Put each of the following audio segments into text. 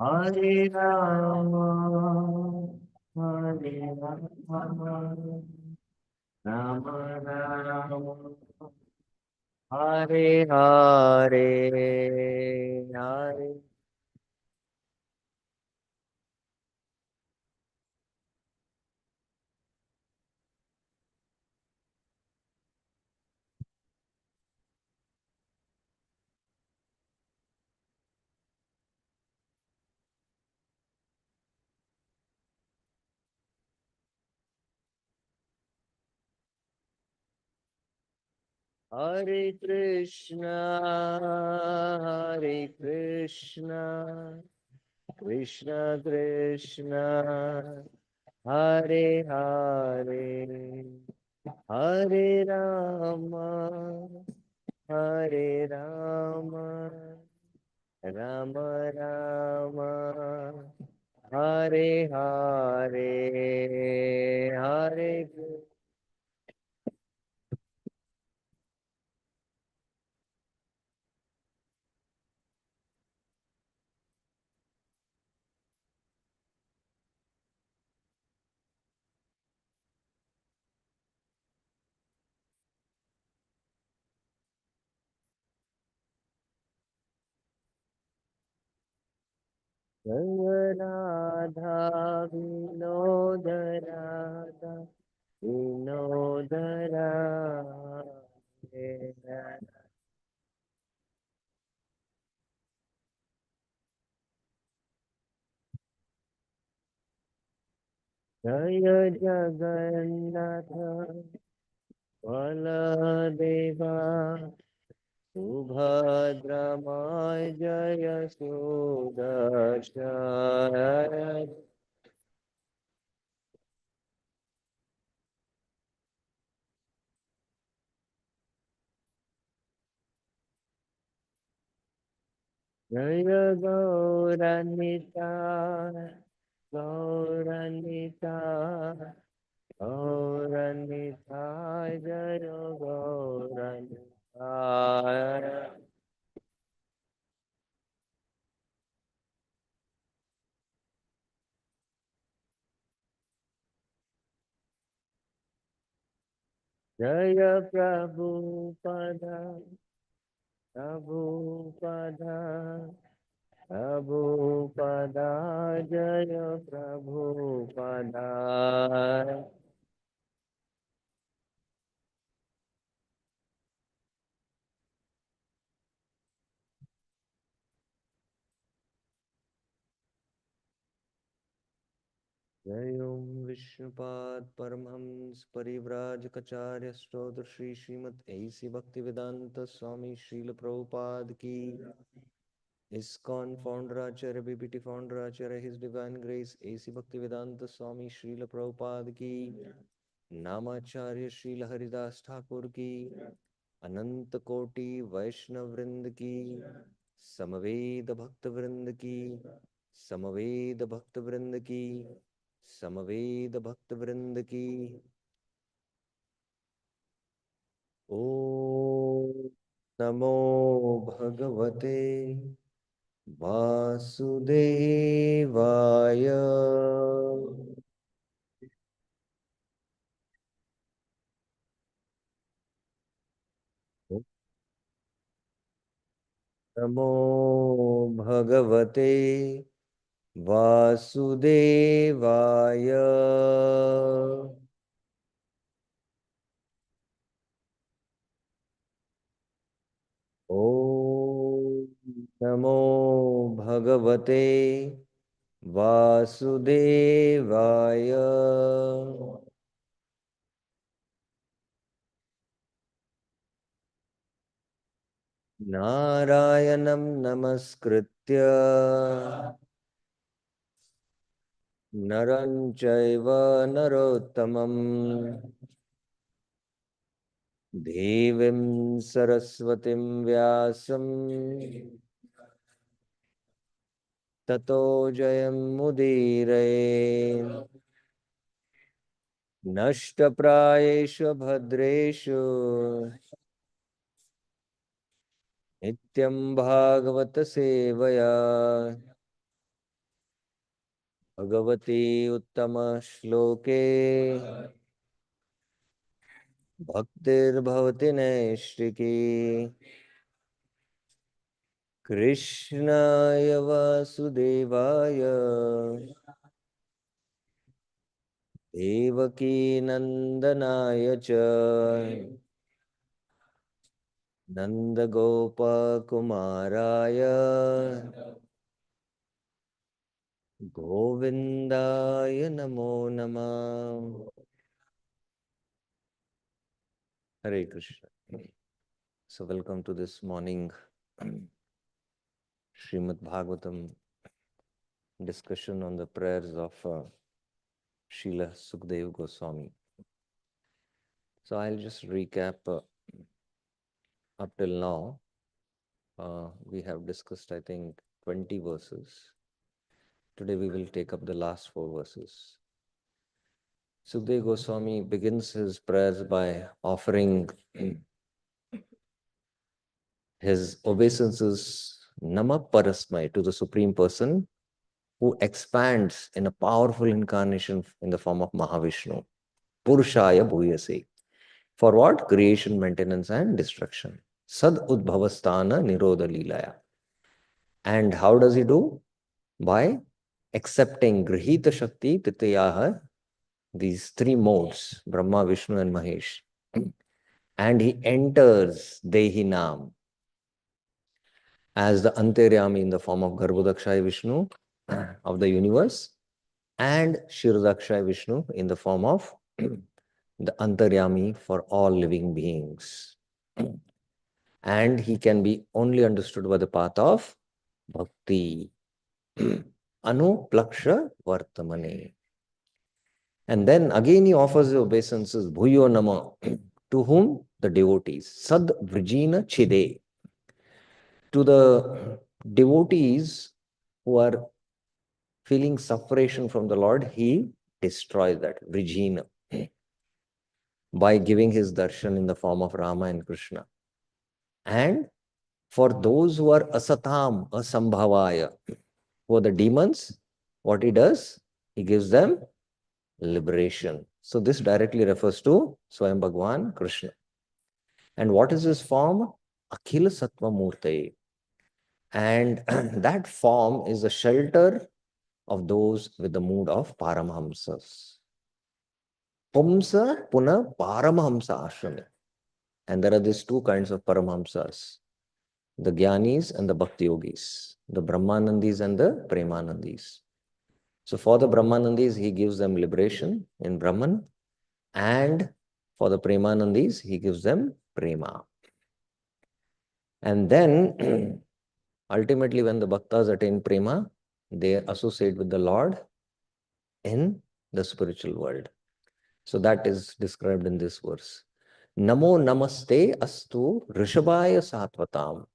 Hare Rama, Hare Rama, Rama Rama, Hare Hare, Hare. Hare Krishna, Hare Krishna, Krishna Krishna, Hare Hare, Hare Rama, Hare Rama, Rama Rama, Hare Hare, Hare Radha Vinodara Vinodara Jagannath Baladeva Subhadramaya Jaya Sudarshan Jaya Gauranita Gauranita Gauranita Jaya Gauranita Jaya Prabhupada Prabhupada Prabhupada Jaya Prabhupada Jai Om Vishnupad Paramhams Parivrajacharya Stotr Shri Srimad A.C. Bhaktivedanta Swami Srila Prabhupada Ki ISKCON Founder Acharya BBT Founder Acharya His Divine Grace A.C. Bhaktivedanta Swami Srila Prabhupada Ki Namacharya Srila Haridas Thakur Ki अनंत कोटि वैष्णव वृंद की समवेद भक्त वृंद की समवेद भक्त वृंद की समवेद भक्त वृंद की ओम नमो भगवते वासुदेवाय नमो भगवते वासुदेवाय ॐ नमो भगवते वासुदेवाय नारायणं नमस्कृत्य नरं चैव नरोत्तमं देवीं सरस्वतीं व्यासं ततो जयमुदीरये नष्टप्रायेषु भद्रेषु नित्यं भागवत सेवया भगवती उत्तम श्लोके भक्तिर्भवति नैष्टिकी कृष्णाय वासुदेवाय देवकी नन्दनाय च नन्दगोपकुमाराय गोविन्दाय नमो नमः Hare Krishna. So welcome to this morning Srimad Bhagavatam discussion on the prayers of Srila Sukadeva Goswami. So I'll just recap up till now. We have discussed, I think, 20 verses. Today we will take up the last 4 verses. Sukadeva Goswami begins his prayers by offering his obeisances Nama Parasmai to the Supreme Person who expands in a powerful incarnation in the form of Mahavishnu. Purushaya Bhuyase. For what? Creation, maintenance, and destruction. Sad Udbhavastana Nirodha Leelaya. And how does he do? By accepting Grihita Shakti Titayaha, these 3 modes, Brahma, Vishnu, and Mahesh. And he enters Dehi Nam as the Antaryami in the form of Garbhodakshaya Vishnu of the universe, and Shirodakshaya Vishnu in the form of the Antaryami for all living beings. And he can be only understood by the path of bhakti. Anuplaksha Vartamane. And then again he offers the obeisances, Bhuyo Nama, to whom? The devotees. Sad Vrijina Chide. To the devotees who are feeling separation from the Lord, he destroys that Vrijina by giving his darshan in the form of Rama and Krishna. And for those who are asatam, asambhavaya, who are the demons, what he does? He gives them liberation. So this directly refers to Swayam Bhagwan Krishna. And what is his form? Akhila Sattva Murti. And that form is a shelter of those with the mood of Paramahamsas. Pumsa Puna Paramahamsa Ashrami. And there are these two kinds of Paramahamsas, the Gyanis and the Bhakti Yogis, the Brahmanandis and the Premanandis. So for the Brahmanandis, he gives them liberation in Brahman, and for the Premanandis, he gives them Prema. And then ultimately, when the Bhaktas attain Prema, they associate with the Lord in the spiritual world. So that is described in this verse. Namo namaste astu rishabhaya satvatam.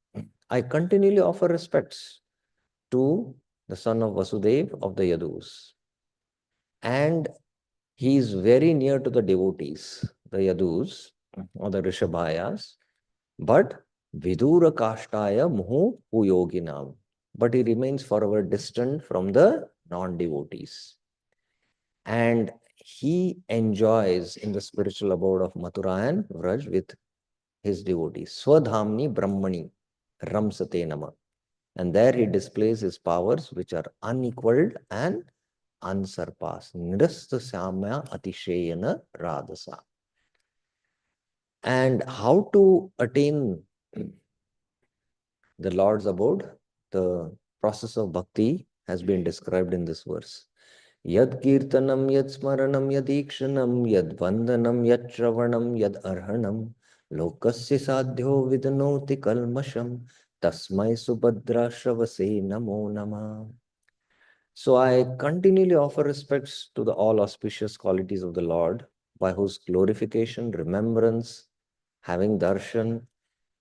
I continually offer respects to the son of Vasudev of the Yadus. And he is very near to the devotees, the Yadus or the Rishabhayas, but Vidura Kashtaya Muhu Puyoginam. But he remains forever distant from the non-devotees. And he enjoys in the spiritual abode of Mathura and Vraj with his devotees. Swadhamni Brahmani Ramsate Nama. And there he displays his powers which are unequaled and unsurpassed. Nirastha Samya Atishayana Radhasa. And how to attain the Lord's abode? The process of bhakti has been described in this verse. Yad kirtanam, yad smaranam, yad ikshanam, yad vandanam, yad shravanam, yad arhanam, lokasya sadhyo vidnoti kalmasham, tasmai subhadra shravase namo nama. So I continually offer respects to the all auspicious qualities of the Lord, by whose glorification, remembrance, having darshan,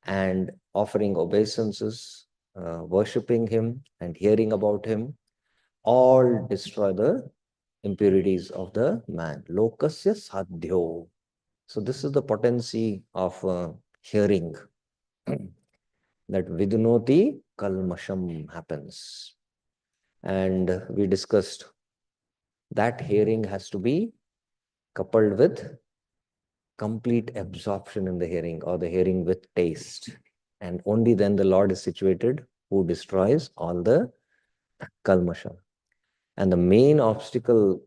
and offering obeisances, worshipping him and hearing about him, all destroy the impurities of the man. Lokasya sadhyo. So this is the potency of hearing, that vidunoti kalmasham happens. And we discussed that hearing has to be coupled with complete absorption in the hearing, or the hearing with taste. And only then the Lord is situated, who destroys all the kalmasha. And the main obstacle,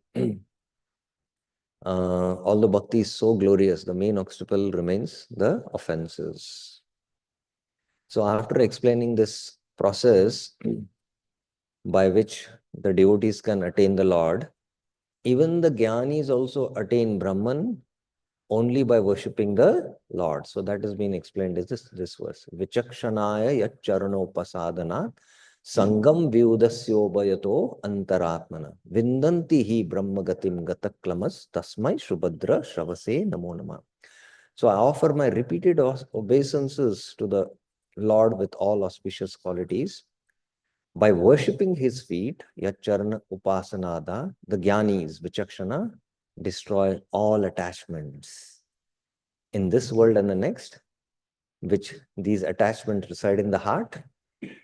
although bhakti is so glorious, the main obstacle remains the offenses. So after explaining this process by which the devotees can attain the Lord, even the jnanis also attain Brahman only by worshipping the Lord. So that has been explained as this verse. Vichakshanaya yat charanopasadana sangam vyudasyobayato antaratmana vindanti hi brahmagatim gataklamas tasmai shubhadra shravase namo nama. So I offer my repeated obeisances to the Lord with all auspicious qualities. By worshipping his feet, Yacharana Upasanada, the Jnanis, Vichakshana, destroy all attachments in this world and the next, which these attachments reside in the heart,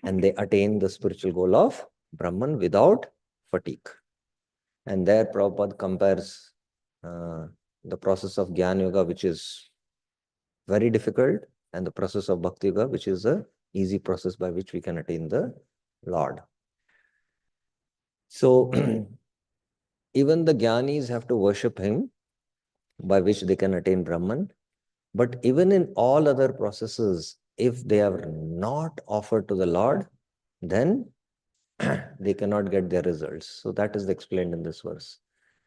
and they attain the spiritual goal of Brahman without fatigue. And there Prabhupada compares the process of Jnana Yoga, which is very difficult, and the process of Bhakti Yoga, which is a easy process by which we can attain the Lord. So even the Jnanis have to worship him, by which they can attain Brahman. But even in all other processes, if they are not offered to the Lord, then they cannot get their results. So that is explained in this verse.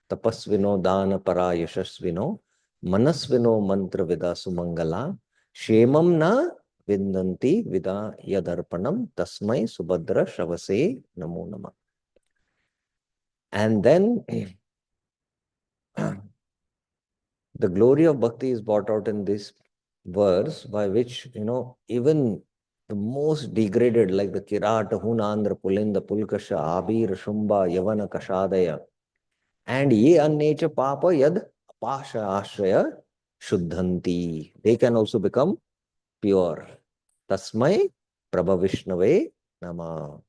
Tapasvino dana para yashasvino manasvino mantra vida sumangala shemam na vindanti vida yadarpanam tasmai subhadra shavase namo nama. And then the glory of bhakti is brought out in this verse, by which, even the most degraded, like the Kirata, Hunandra, Pulinda, Pulkasha, Abir, Shumba, Yavana, Kashadaya, and ye annecha papa yad apasha ashraya shuddhanti. They can also become pure. Tasmai Prabha Vishnave Nama.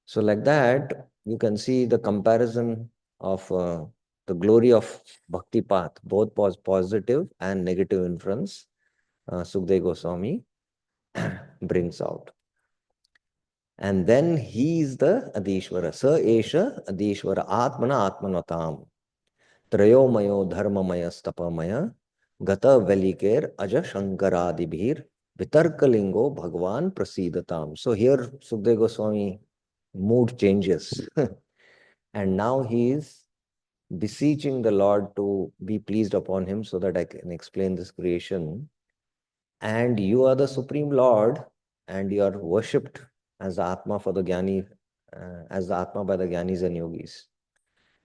So like that, you can see the comparison of the glory of bhakti path, both positive and negative inference, Sukadeva Goswami brings out. And then he is the Adishwara. Sa Esha Adishwara Atmana Atmanatam. Trayomayo Dharmamaya Stapamaya Gata Velikir Aja Shankaradibhir Vitarkalingo Bhagwan Prasidatam. So here Sukadeva Goswami mood changes. And now he is beseeching the Lord to be pleased upon him so that I can explain this creation. And you are the Supreme Lord, and you are worshipped as the Atma for the Jnani, as the Atma by the Jnanis and Yogis.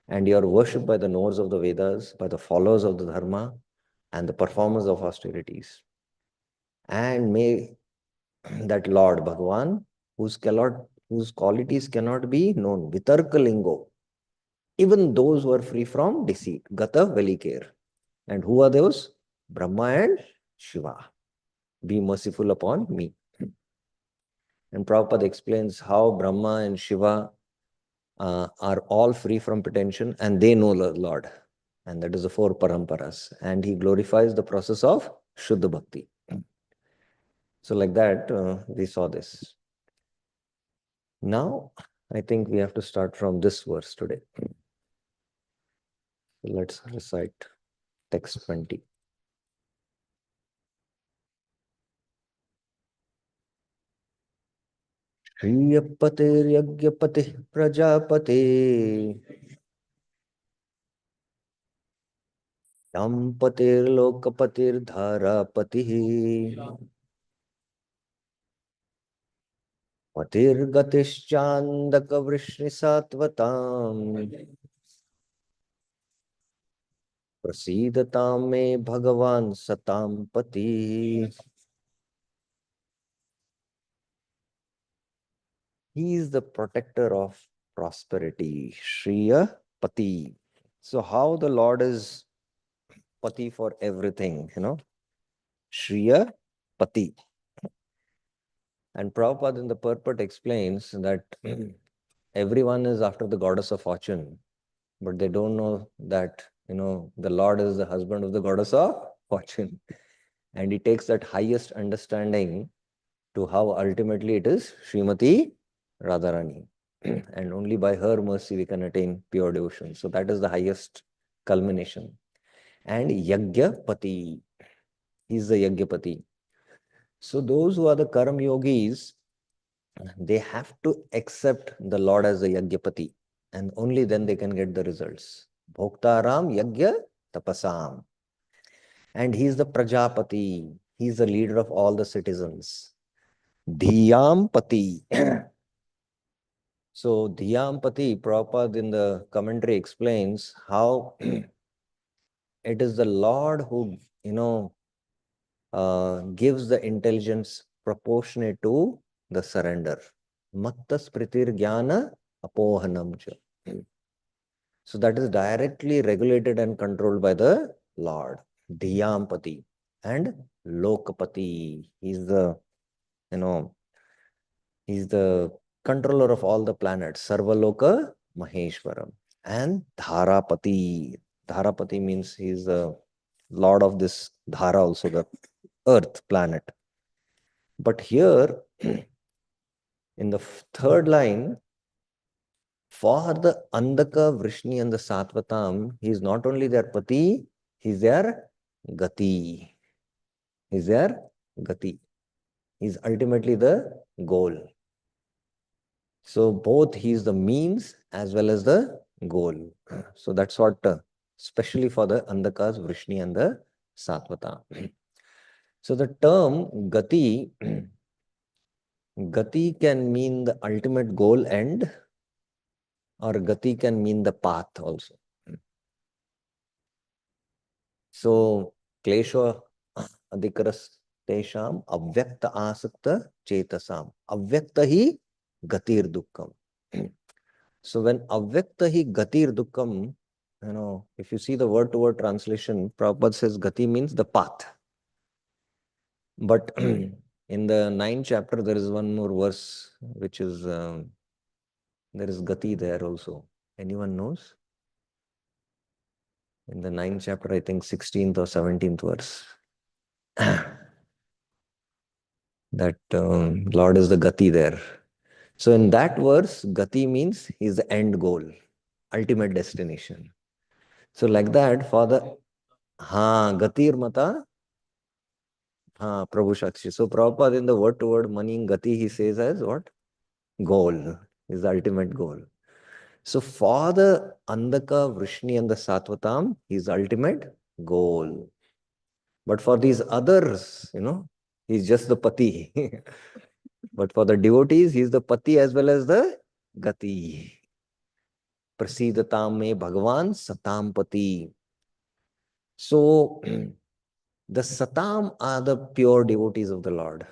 And you are worshipped by the knowers of the Vedas, by the followers of the Dharma, and the performers of austerities. And may that Lord Bhagavan, whose qualities cannot be known, Vitarkalingo, even those who are free from deceit, Gata Velikir. And who are those? Brahma and Shiva. Be merciful upon me. And Prabhupada explains how Brahma and Shiva are all free from pretension and they know the Lord. And that is the four paramparas. And he glorifies the process of Shuddha Bhakti. So like that, we saw this. Now, I think we have to start from this verse today. So let's recite text 20. Shriyapatir prajapate Yampatir lokapatir dharapati Patir gatischandaka vrishni satvatam Prasidatam me Bhagavan satam pati. He is the protector of prosperity. Shriya Pati. So how the Lord is Pati for everything, Shriya Pati. And Prabhupada in the purport explains that everyone is after the goddess of fortune, but they don't know that, the Lord is the husband of the goddess of fortune. And he takes that highest understanding to how ultimately it is Srimati Radharani. And only by her mercy we can attain pure devotion. So that is the highest culmination. And Yagyapati, he is the Yagyapati. So those who are the Karam Yogis, they have to accept the Lord as the Yagyapati, and only then they can get the results. Bhoktaram Yagya Tapasam. And he is the Prajapati. He is the leader of all the citizens. Dhiyampati. So Dhiyampati, Prabhupada in the commentary explains how it is the Lord who, gives the intelligence proportionate to the surrender. Matta spritir jnana apohanam cha. So that is directly regulated and controlled by the Lord. Dhiyampati and Lokapati. He's the, he's the controller of all the planets. Sarvaloka Maheshwaram. And Dharapati. Dharapati means he's the lord of this Dhara also, the earth planet. But here, in the third line, for the Andaka, Vrishni and the Satvatam, he is not only their Pati, he is their Gati. He is their Gati. He is ultimately the goal. So both he is the means as well as the goal. So that's what, especially for the Andakas, Vrishni and the Satvata. So the term Gati, Gati can mean the ultimate goal end, or Gati can mean the path also. So Klesha Adhikaras Tesham Avyakta Asakta Chetasam. Avyakta hi Gatir Dukkam. So when Avyakta hi Gatir Dukkam, if you see the word to word translation, Prabhupada says Gati means the path. But in the 9th chapter, there is one more verse which is, there is Gati there also. Anyone knows? In the 9th chapter, I think 16th or 17th verse. That Lord is the Gati there. So in that verse, Gati means is the end goal, ultimate destination. So like that, for the Gatir Mata, Prabhu Shakshi. So Prabhupada in the word to word meaning Gati, he says as what? Goal is the ultimate goal. So for the Andaka, Vrishni and the Satvatam, his ultimate goal. But for these others, he's just the Pati. But for the devotees, he's the Pati as well as the Gati. Prasidatam me Bhagavan Satam Pati. So the Satam are the pure devotees of the Lord.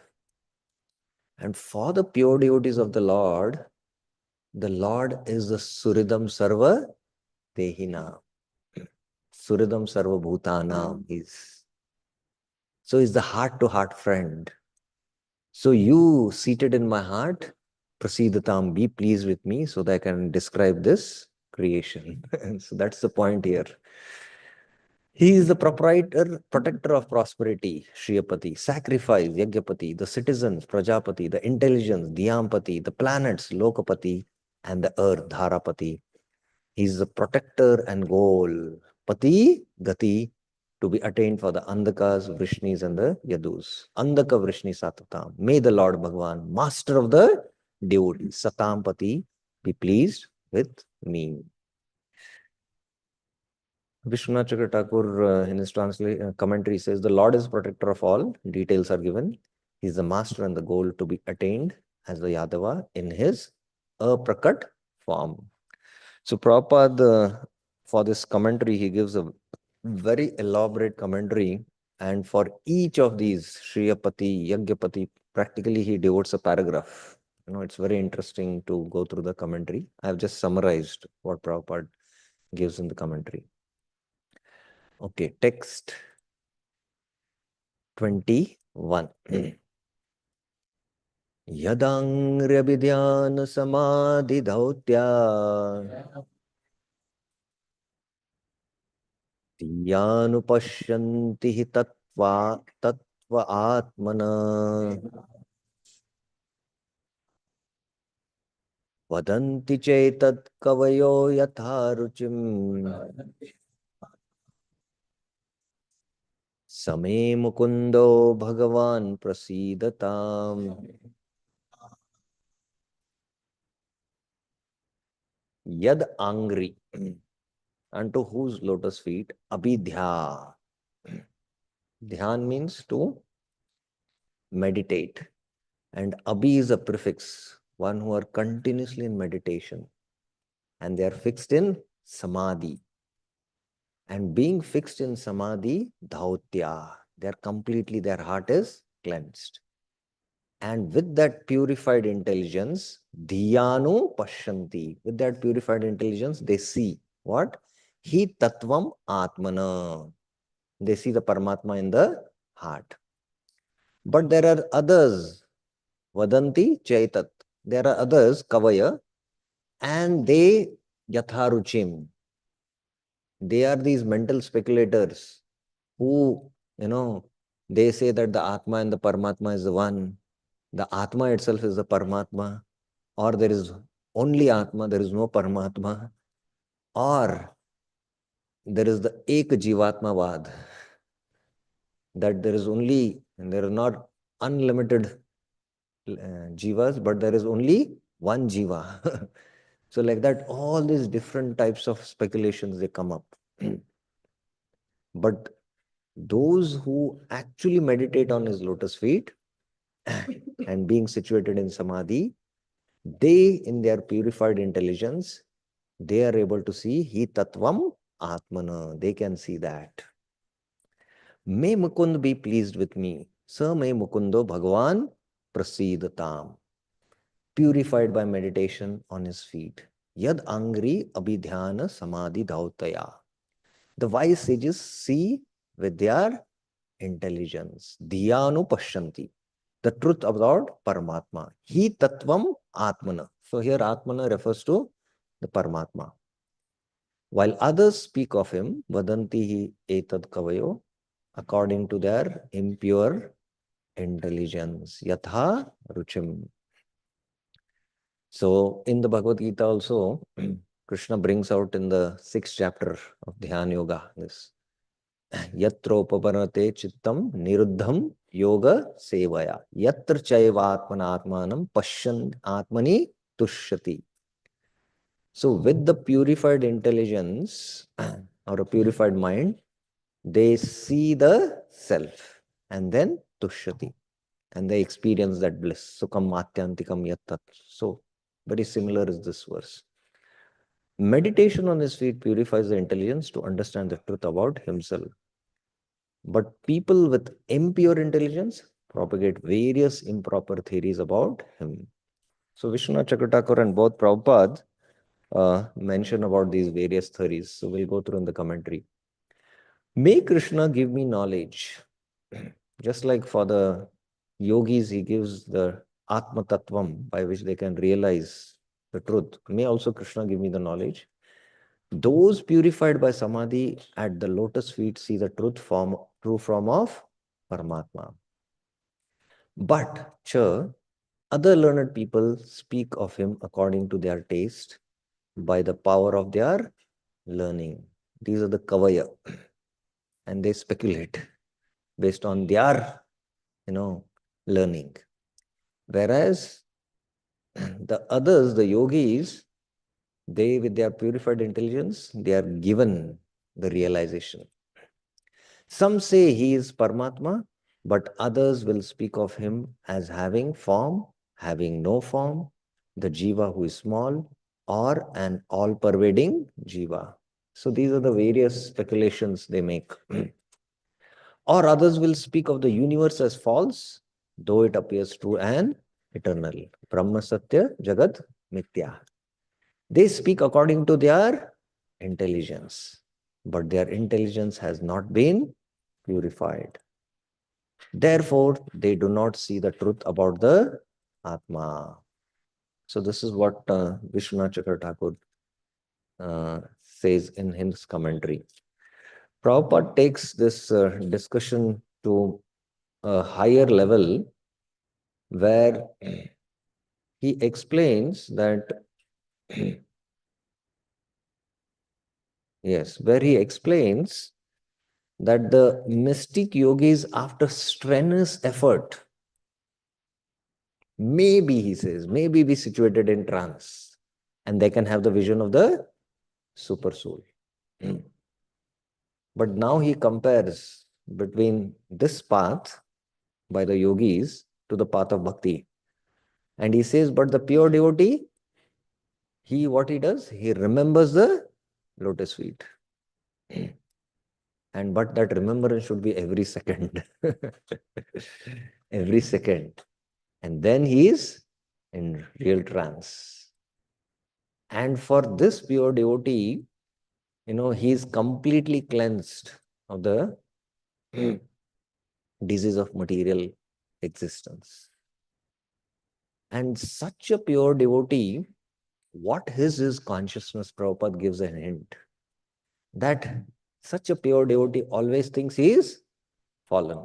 And for the pure devotees of the Lord is the Suridam Sarva Dehina. Suridam Sarva Bhutanam is. So he's the heart to heart friend. So you seated in my heart, Prasidatam, be pleased with me so that I can describe this creation. So that's the point here. He is the protector of prosperity, Shriyapati, sacrifice, Yagyapati, the citizens, Prajapati, the intelligence, Dhyampati, the planets, Lokapati, and the earth, Dharapati. He is the protector and goal, Pati, Gati, to be attained for the Andakas, Vrishnis, and the Yadus. Andaka, Vrishni, Satatam. May the Lord Bhagavan, master of the devotees, Satam Pati, be pleased with me. Vishwanath Chakra Thakur, in his commentary, says the Lord is protector of all. Details are given. He is the master and the goal to be attained as the Yadava in his aprakat form. So Prabhupada, for this commentary, he gives a very elaborate commentary. And for each of these, Shriyapati, Yagyapati, practically he devotes a paragraph. It's very interesting to go through the commentary. I have just summarized what Prabhupada gives in the commentary. Okay, text 21. Yadangrabhidhyana samadhi dhautya Yanupashyanti hi tattva atmana vadanti chetat kavayo yatharuchim Same mukundo bhagavan prasidatam Yad angri, unto whose lotus feet abhidhya. Dhyan means to meditate. And abhi is a prefix, one who are continuously in meditation. And they are fixed in samadhi. And being fixed in samadhi, dhautya, their heart is cleansed. And with that purified intelligence, dhyanu pashyanti, with that purified intelligence, they see what? Hi tattvam atmana. They see the Paramatma in the heart. But there are others, vadanti chaitat. There are others, kavaya, and they yatharuchim. They are these mental speculators who, they say that the Atma and the Paramatma is the one. The Atma itself is the Paramatma. Or there is only Atma, there is no Paramatma. Or there is the Ek Jivatmavad. That there is only, and there are not unlimited jivas, but there is only one jiva. So like that, all these different types of speculations, they come up. But those who actually meditate on his lotus feet and being situated in samadhi, they, in their purified intelligence, they are able to see hi tattvam atmana. They can see that. May Mukund be pleased with me. Sa may Mukundo Bhagavan prasidatam. Purified by meditation on his feet. Yad angri abhidhyana samadhi dhautaya. The wise sages see with their intelligence. Dhyanu pashyanti. The truth about Paramatma. Hi tattvam atmana. So here Atmana refers to the Paramatma. While others speak of him, vadanti hi etad kavayo, according to their impure intelligence. Yatha ruchim. So in the Bhagavad Gita also, Krishna brings out in the 6th chapter of Dhyan Yoga this Yatropaparate chittam niruddham yoga sevaya. Yatra chaiva atmanatmanam pashyan atmani tushyati. So with the purified intelligence or a purified mind, they see the self and then tushyati. And they experience that bliss. Sukham matyantikam yattat. So very similar is this verse. Meditation on his feet purifies the intelligence to understand the truth about himself. But people with impure intelligence propagate various improper theories about him. So Vishwanath Chakravarti and both Prabhupada mention about these various theories. So we'll go through in the commentary. May Krishna give me knowledge. Just like for the yogis, he gives the Atma Tattvam by which they can realize the truth. May also Krishna give me the knowledge. Those purified by Samadhi at the lotus feet see the true form of Paramatma. But, other learned people speak of him according to their taste by the power of their learning. These are the Kavaya. And they speculate based on their, learning. Whereas the others, the yogis, they, with their purified intelligence, they are given the realization. Some say he is Paramatma, but others will speak of him as having form, having no form, the jiva who is small, or an all-pervading jiva. So these are the various speculations they make. Or others will speak of the universe as false, though it appears true and eternal. Brahma Satya Jagat Mithya. They speak according to their intelligence, but their intelligence has not been purified. Therefore, they do not see the truth about the Atma. So this is what Vishwanath Chakravarti says in his commentary. Prabhupada takes this discussion to a higher level where he explains that, yes, where he explains that the mystic yogis, after strenuous effort, maybe, he says, maybe be situated in trance and they can have the vision of the super soul. But now he compares between this path by the yogis to the path of bhakti. And he says, but the pure devotee, what he does, he remembers the lotus feet. And but that remembrance should be every second. Every second. And then he is in real trance. And for this pure devotee, he is completely cleansed of the disease of material existence. And such a pure devotee, what his consciousness, Prabhupada gives a hint that such a pure devotee always thinks he is fallen.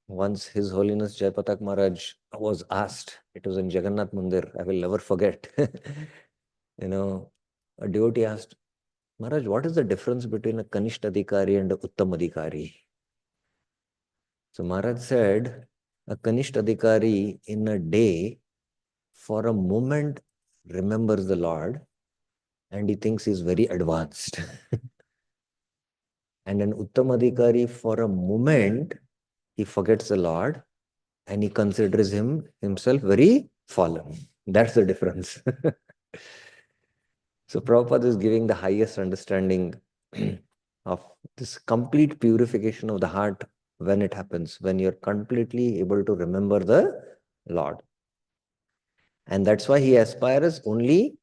Once His Holiness Jayapatak Maharaj was asked, it was in Jagannath Mandir, I will never forget. A devotee asked, Maharaj, what is the difference between a Kanishta Adhikari and a Uttam Adhikari? So Maharaj said, a Kanishta Adhikari in a day for a moment remembers the Lord and he thinks he's very advanced. And an Uttamadhikari, for a moment, he forgets the Lord and he considers himself very fallen. That's the difference. So Prabhupada is giving the highest understanding of this complete purification of the heart when it happens, when you're completely able to remember the Lord. And that's why he aspires only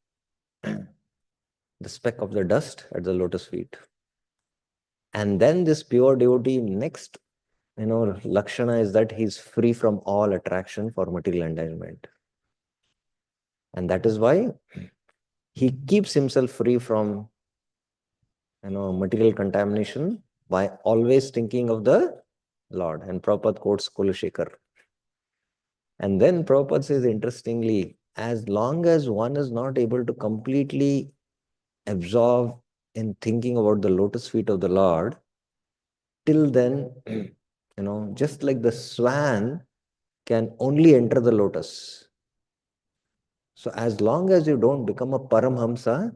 the speck of the dust at the lotus feet. And then this pure devotee, next, Lakshana is that he's free from all attraction for material enjoyment. And that is why he keeps himself free from, material contamination by always thinking of the Lord. And Prabhupada quotes Kulashekar. And then Prabhupada says, interestingly, as long as one is not able to completely absorb in thinking about the lotus feet of the Lord, till then, just like the swan can only enter the lotus. So as long as you don't become a Paramhamsa,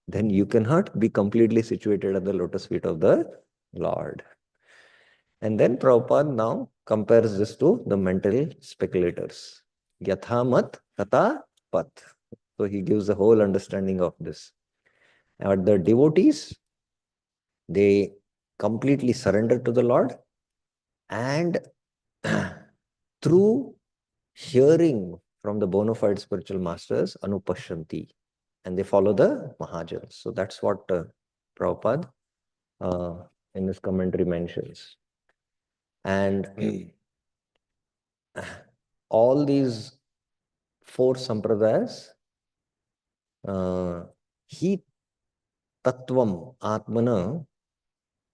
then you cannot be completely situated at the lotus feet of the Lord. And then Prabhupada now compares this to the mental speculators. Yathamat Tata Pat. So he gives the whole understanding of this. And the devotees, they completely surrender to the Lord, and through hearing from the bona fide spiritual masters, Anupashanti, and they follow the Mahajans. So that's what Prabhupada in his commentary mentions. And all these four sampradayas, he tattvam atmana,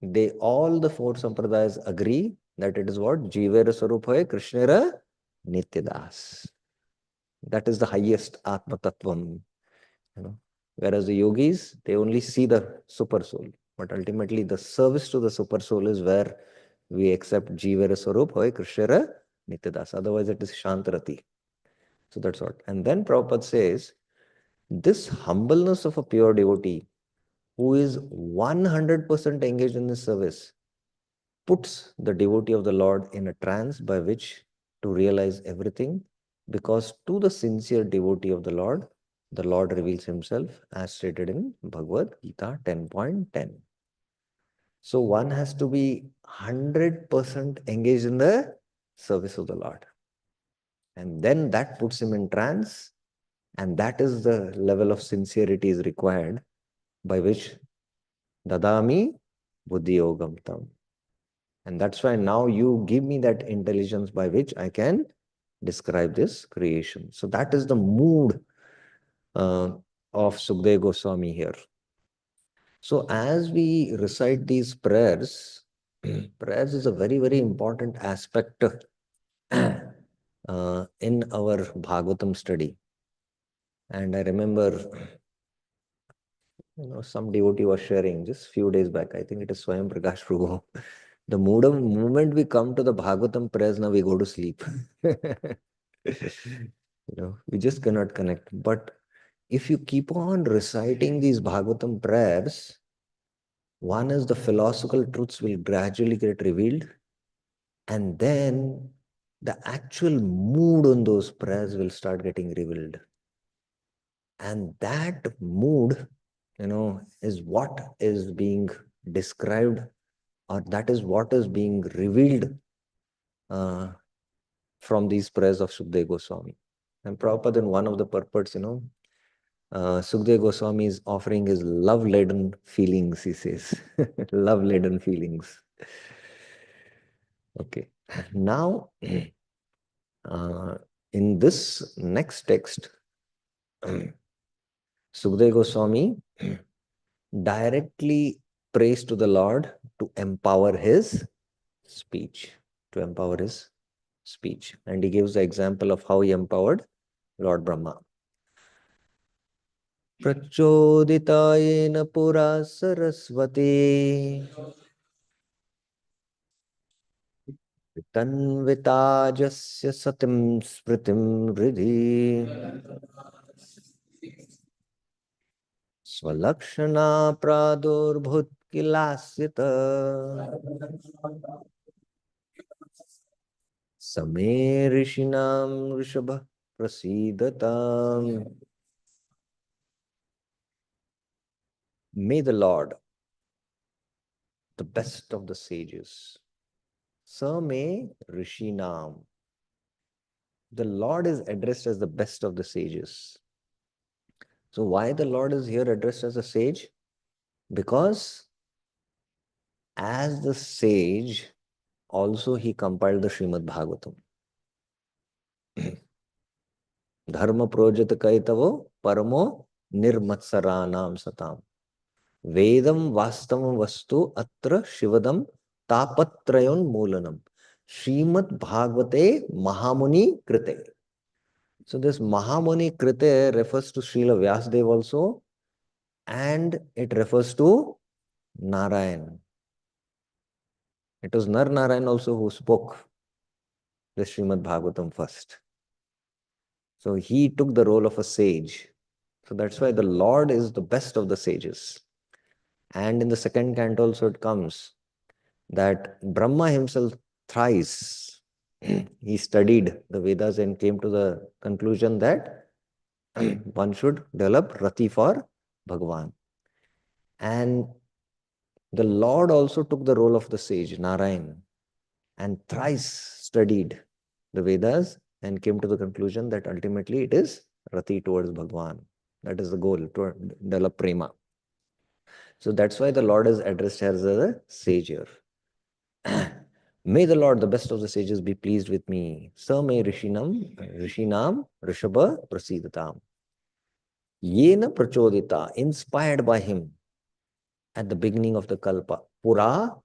they all the four sampradayas agree that it is what? Jivera Swarupaya Krishnera Nityadas. That is the highest Atma Tattvam. Whereas the yogis, they only see the super soul. But ultimately, the service to the super soul is where we accept Jivera Swarup Hoy Krishnera Nityadas. Otherwise, it is Shantarati. So that's what. And then Prabhupada says, this humbleness of a pure devotee who is 100% engaged in this service puts the devotee of the Lord in a trance by which to realize everything, because to the sincere devotee of the Lord reveals himself as stated in Bhagavad Gita 10.10. So one has to be 100% engaged in the service of the Lord. And then that puts him in trance, and that is the level of sincerity is required by which Dadami Buddhi Yogam Tam. And that's why now you give me that intelligence by which I can describe this creation. So that is the mood of Sukadeva Goswami here. So as we recite these prayers, prayers is a very, very important aspect in our Bhagavatam study. And I remember, some devotee was sharing just few days back. I think it is Swayam Prakash Prabhu. The moment we come to the Bhagavatam prayers, now we go to sleep. We just cannot connect. But if you keep on reciting these Bhagavatam prayers, one is the philosophical truths will gradually get revealed, and then the actual mood on those prayers will start getting revealed. And that mood, is what is being described, or that is what is being revealed from these prayers of Sukadeva Goswami. And Prabhupada, in one of the purports, Sukadeva Goswami is offering his love-laden feelings, he says. Love-laden feelings. Okay. Now, in this next text, Sukadeva Goswami directly prays to the Lord to empower his speech. To empower his speech. And he gives the example of how he empowered Lord Brahma. Prachoditāyena pura sarasvati तन्विताजस्य सतिं स्मृतिं हृदि स्वलक्षणा प्रादुर्भूत्किलास्यत समे ऋषीणां ऋषभः प्रसीदताम्. May the Lord, the best of the sages, Same Rishinam. The Lord is addressed as the best of the sages. So why the Lord is here addressed as a sage? Because as the sage, also he compiled the Srimad Bhagavatam. Dharma projata kaitavo paramo nirmatsaranam satam. Vedam vastavam vastu atra shivadam tapatrayon moolanam. Srimad Bhagavate Mahamuni Krite. So this Mahamuni Krite refers to Srila Vyasadeva also, and it refers to Narayan. It was Nar Narayan also who spoke the Srimad Bhagavatam first. So he took the role of a sage. So that's why the Lord is the best of the sages. And in the second canto also it comes that Brahma himself thrice he studied the Vedas and came to the conclusion that one should develop rati for Bhagavan. And the Lord also took the role of the sage, Narayan, and thrice studied the Vedas and came to the conclusion that ultimately it is rati towards Bhagavan. That is the goal, to develop prema. So that's why the Lord is addressed as a sage here. May the Lord, the best of the sages, be pleased with me. Sa me Rishinam, Rishabha Prasidatam. Yena Prachodita, inspired by him at the beginning of the Kalpa. Pura.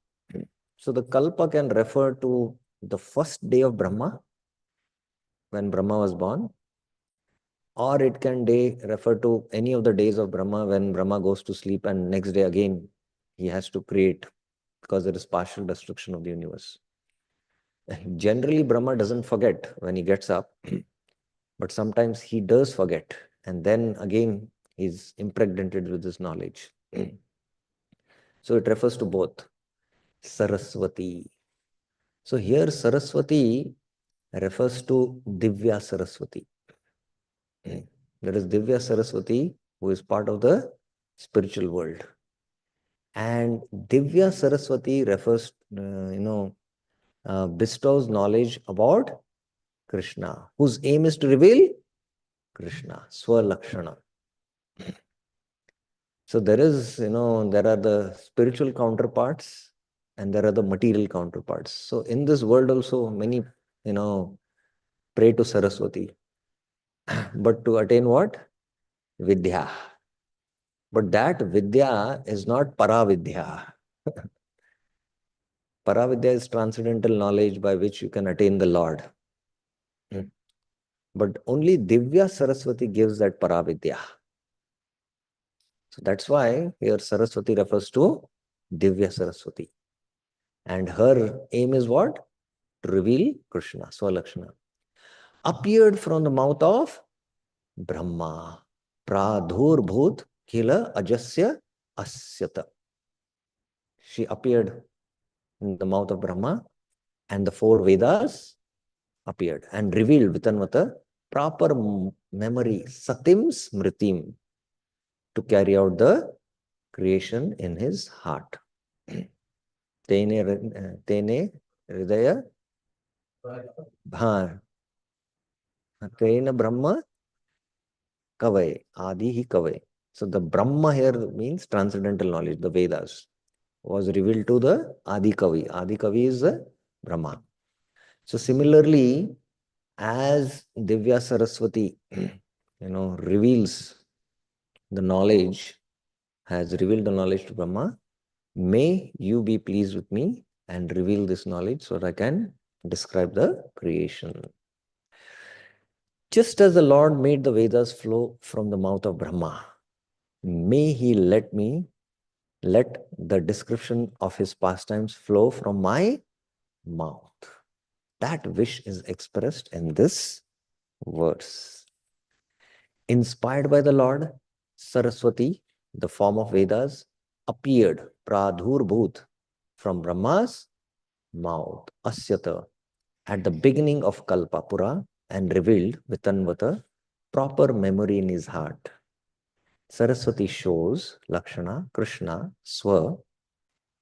So the Kalpa can refer to the first day of Brahma, when Brahma was born, or it can refer to any of the days of Brahma when Brahma goes to sleep and next day again he has to create, because there is partial destruction of the universe. Generally, Brahma doesn't forget when he gets up, but sometimes he does forget, and then again he's impregnated with this knowledge. So it refers to both. Saraswati. So here Saraswati refers to Divya Saraswati. There is Divya Saraswati who is part of the spiritual world. And Divya Saraswati refers, bestows knowledge about Krishna, whose aim is to reveal Krishna, Swalakshana. So there is, there are the spiritual counterparts and there are the material counterparts. So in this world also, many, pray to Saraswati. But to attain what? Vidya. But that Vidya is not Paravidya. Paravidya is transcendental knowledge by which you can attain the Lord. But only Divya Saraswati gives that Paravidya. So that's why here Saraswati refers to Divya Saraswati. And her aim is what? To reveal Krishna, Swalakshana. Appeared from the mouth of Brahma. Pradhur Bhut Khila Ajasya Asyata. She appeared in the mouth of Brahma, and the four Vedas appeared and revealed within with a proper memory, Satim Smritim, to carry out the creation in his heart. Tene Hridaya Bha Tena Brahma Kavai, Adi hi Kavai. So the Brahma here means transcendental knowledge, the Vedas, was revealed to the Adi Kavi. Adi Kavi is the Brahma. So similarly, as Divya Saraswati, reveals the knowledge, has revealed the knowledge to Brahma, may you be pleased with me and reveal this knowledge so that I can describe the creation. Just as the Lord made the Vedas flow from the mouth of Brahma, may he let the description of his pastimes flow from my mouth. That wish is expressed in this verse. Inspired by the Lord, Saraswati, the form of Vedas, appeared Pradhurbhut from Brahma's mouth, Asyata, at the beginning of Kalpapura and revealed Vitanvata proper memory in his heart. Saraswati shows Lakshana, Krishna, Swa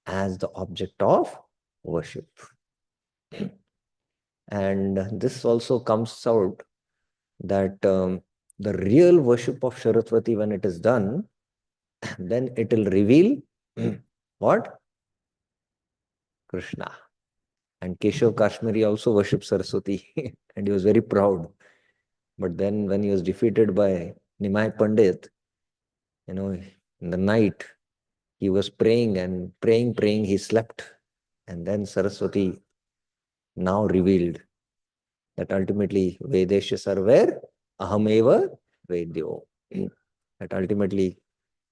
as the object of worship. And this also comes out that the real worship of Saraswati, when it is done, then it will reveal what? Krishna. And Keshav Kashmiri also worshipped Saraswati and he was very proud. But then when he was defeated by Nimai Pandit, in the night, he was praying and praying, he slept. And then Saraswati now revealed that ultimately Vedesha Sarver Ahameva Vedyo. That ultimately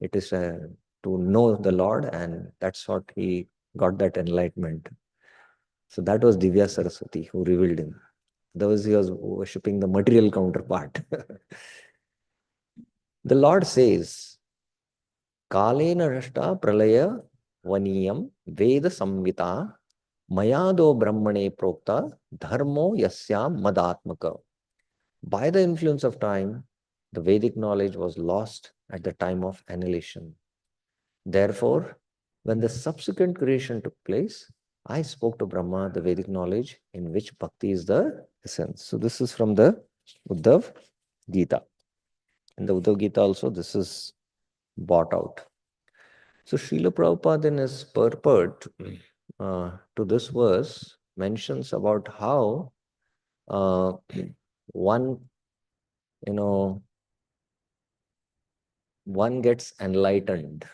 it is to know the Lord, and that's what he got that enlightenment. So that was Divya Saraswati who revealed him. Those he was worshipping the material counterpart. The Lord says, Kalena Rashta Pralaya Vaniyam Veda Samvita Mayado Brahmane Prokta Dharmo Yasyam Madatmaka. By the influence of time, the Vedic knowledge was lost at the time of annihilation. Therefore, when the subsequent creation took place, I spoke to Brahma the Vedic knowledge in which bhakti is the essence. So this is from the Uddhav Gita. In the Uddhav Gita also, this is brought out. So Srila Prabhupada in his purport to this verse mentions about how one, one gets enlightened.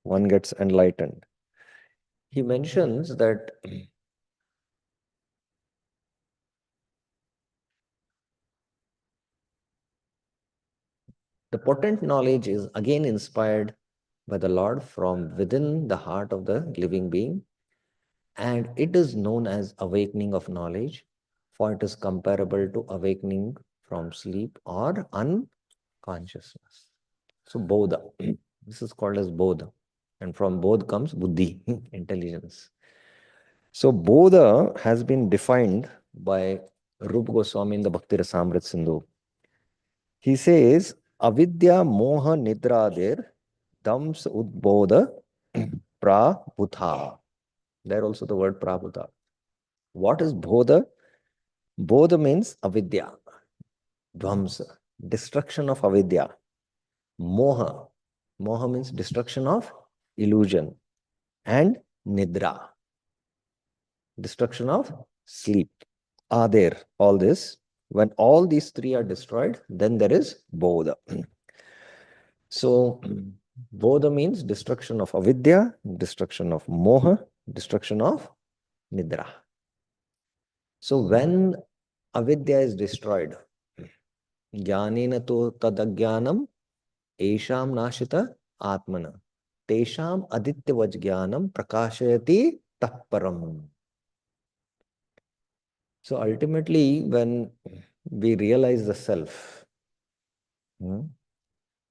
One gets enlightened. He mentions that the potent knowledge is again inspired by the Lord from within the heart of the living being, and it is known as awakening of knowledge, for it is comparable to awakening from sleep or unconsciousness. So Bodha, this is called as Bodha, and from Bodh comes Buddhi, intelligence. So Bodha has been defined by Rupa Goswami in the Bhakti Rasamrit Sindhu. He says, Avidya Moha Nidradir Dams Udbodha Prabhutha. There also the word Prabhuta. What is Bodha? Bodha means avidya, dvamsa, destruction of avidya. Moha. Moha means destruction of illusion. And nidra, destruction of sleep. Are there all this? When all these three are destroyed, then there is Bodha. So, Bodha means destruction of avidya, destruction of moha, destruction of nidra. So, when avidya is destroyed, jnanena to tadagyanam esham nashita atmana tesham adityavaj jnanam prakashayati tapparam. So ultimately, when we realize the self, when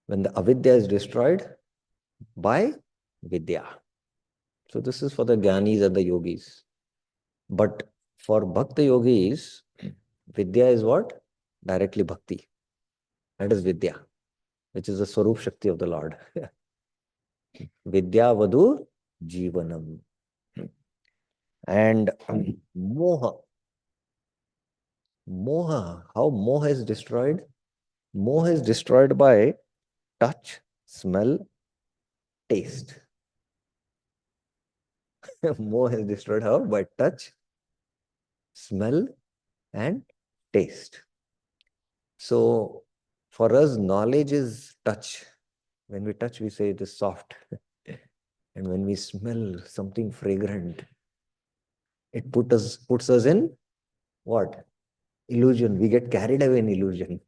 the avidya is destroyed by vidya. So this is for the jnanis and the yogis. But for bhakti yogis, vidya is what? Directly bhakti. That is vidya, which is the Swarup Shakti of the Lord. Vidya Vadu Jivanam. And moha. Moha. How moha is destroyed? Moha is destroyed by touch, smell, taste. Moha is destroyed how? By touch, smell, and taste. So for us, knowledge is touch. When we touch, we say it is soft. And when we smell something fragrant, it puts us in what? Illusion. We get carried away in illusion.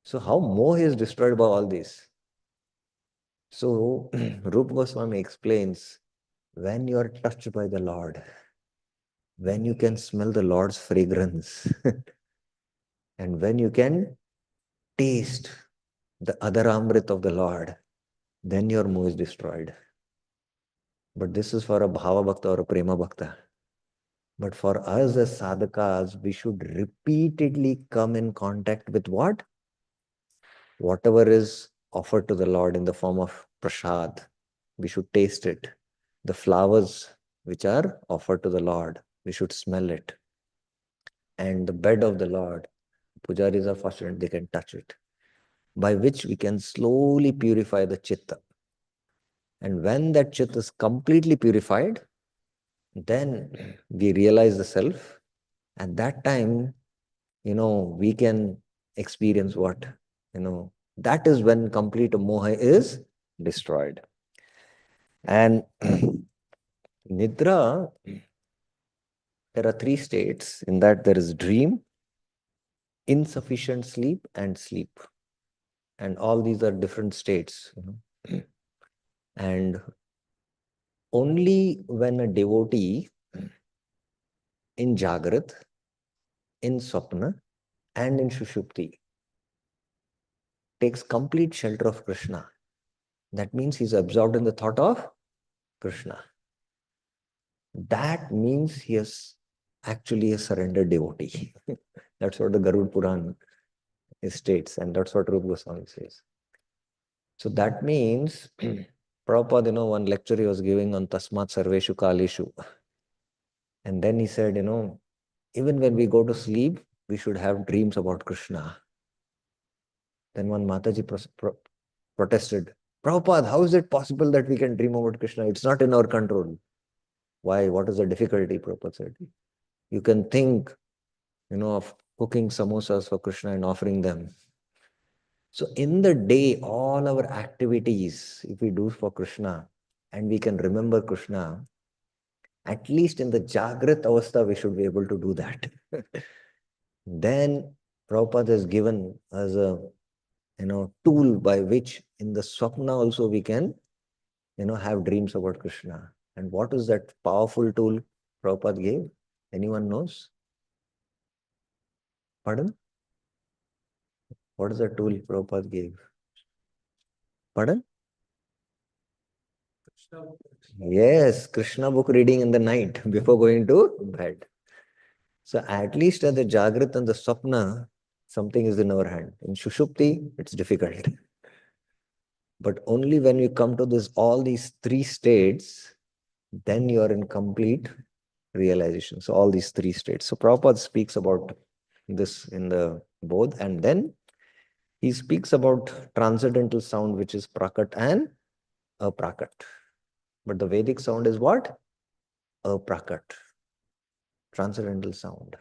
So how moha is destroyed by all this? So Rupa Goswami explains, when you are touched by the Lord, when you can smell the Lord's fragrance and when you can taste the other Amrit of the Lord, then your mood is destroyed. But this is for a Bhava Bhakta or a Prema Bhakta. But for us as sadhakas, we should repeatedly come in contact with what? Whatever is offered to the Lord in the form of prasad, we should taste it. The flowers which are offered to the Lord, we should smell it. And the bed of the Lord, pujaris are fortunate, they can touch it, by which we can slowly purify the chitta. And when that chitta is completely purified, then we realize the self. At that time, we can experience what? That is when complete moha is destroyed. And Nidra, there are three states. In that, there is dream, insufficient sleep, and sleep. And all these are different states. And only when a devotee in Jagrat, in Swapna, and in Shushupti takes complete shelter of Krishna, that means he's absorbed in the thought of Krishna. That means he is actually a surrendered devotee. That's what the Garud Puran states, and that's what Rupa Goswami says. So that means, Prabhupada, one lecture he was giving on Tasmat Sarveshu Kaleshu. And then he said, even when we go to sleep, we should have dreams about Krishna. Then one Mataji protested, Prabhupada, how is it possible that we can dream about Krishna? It's not in our control. Why? What is the difficulty? Prabhupada said. You can think, of cooking samosas for Krishna and offering them. So in the day, all our activities, if we do for Krishna, and we can remember Krishna, at least in the Jagrat Avastha, we should be able to do that. Then Prabhupada has given as a tool by which in the Swapna also we can have dreams about Krishna. And what is that powerful tool Prabhupada gave? Anyone knows? Pardon? What is the tool Prabhupada gave? Pardon? Yes, Krishna book reading in the night before going to bed. So at least at the Jagrat and the Swapna, something is in our hand. In Shushupti, it's difficult. But only when you come to all these three states, then you are in complete realization. So all these three states. So Prabhupada speaks about this in the Bodh, and then he speaks about transcendental sound, which is prakat and aprakat. But the Vedic sound is what? Aprakat, transcendental sound.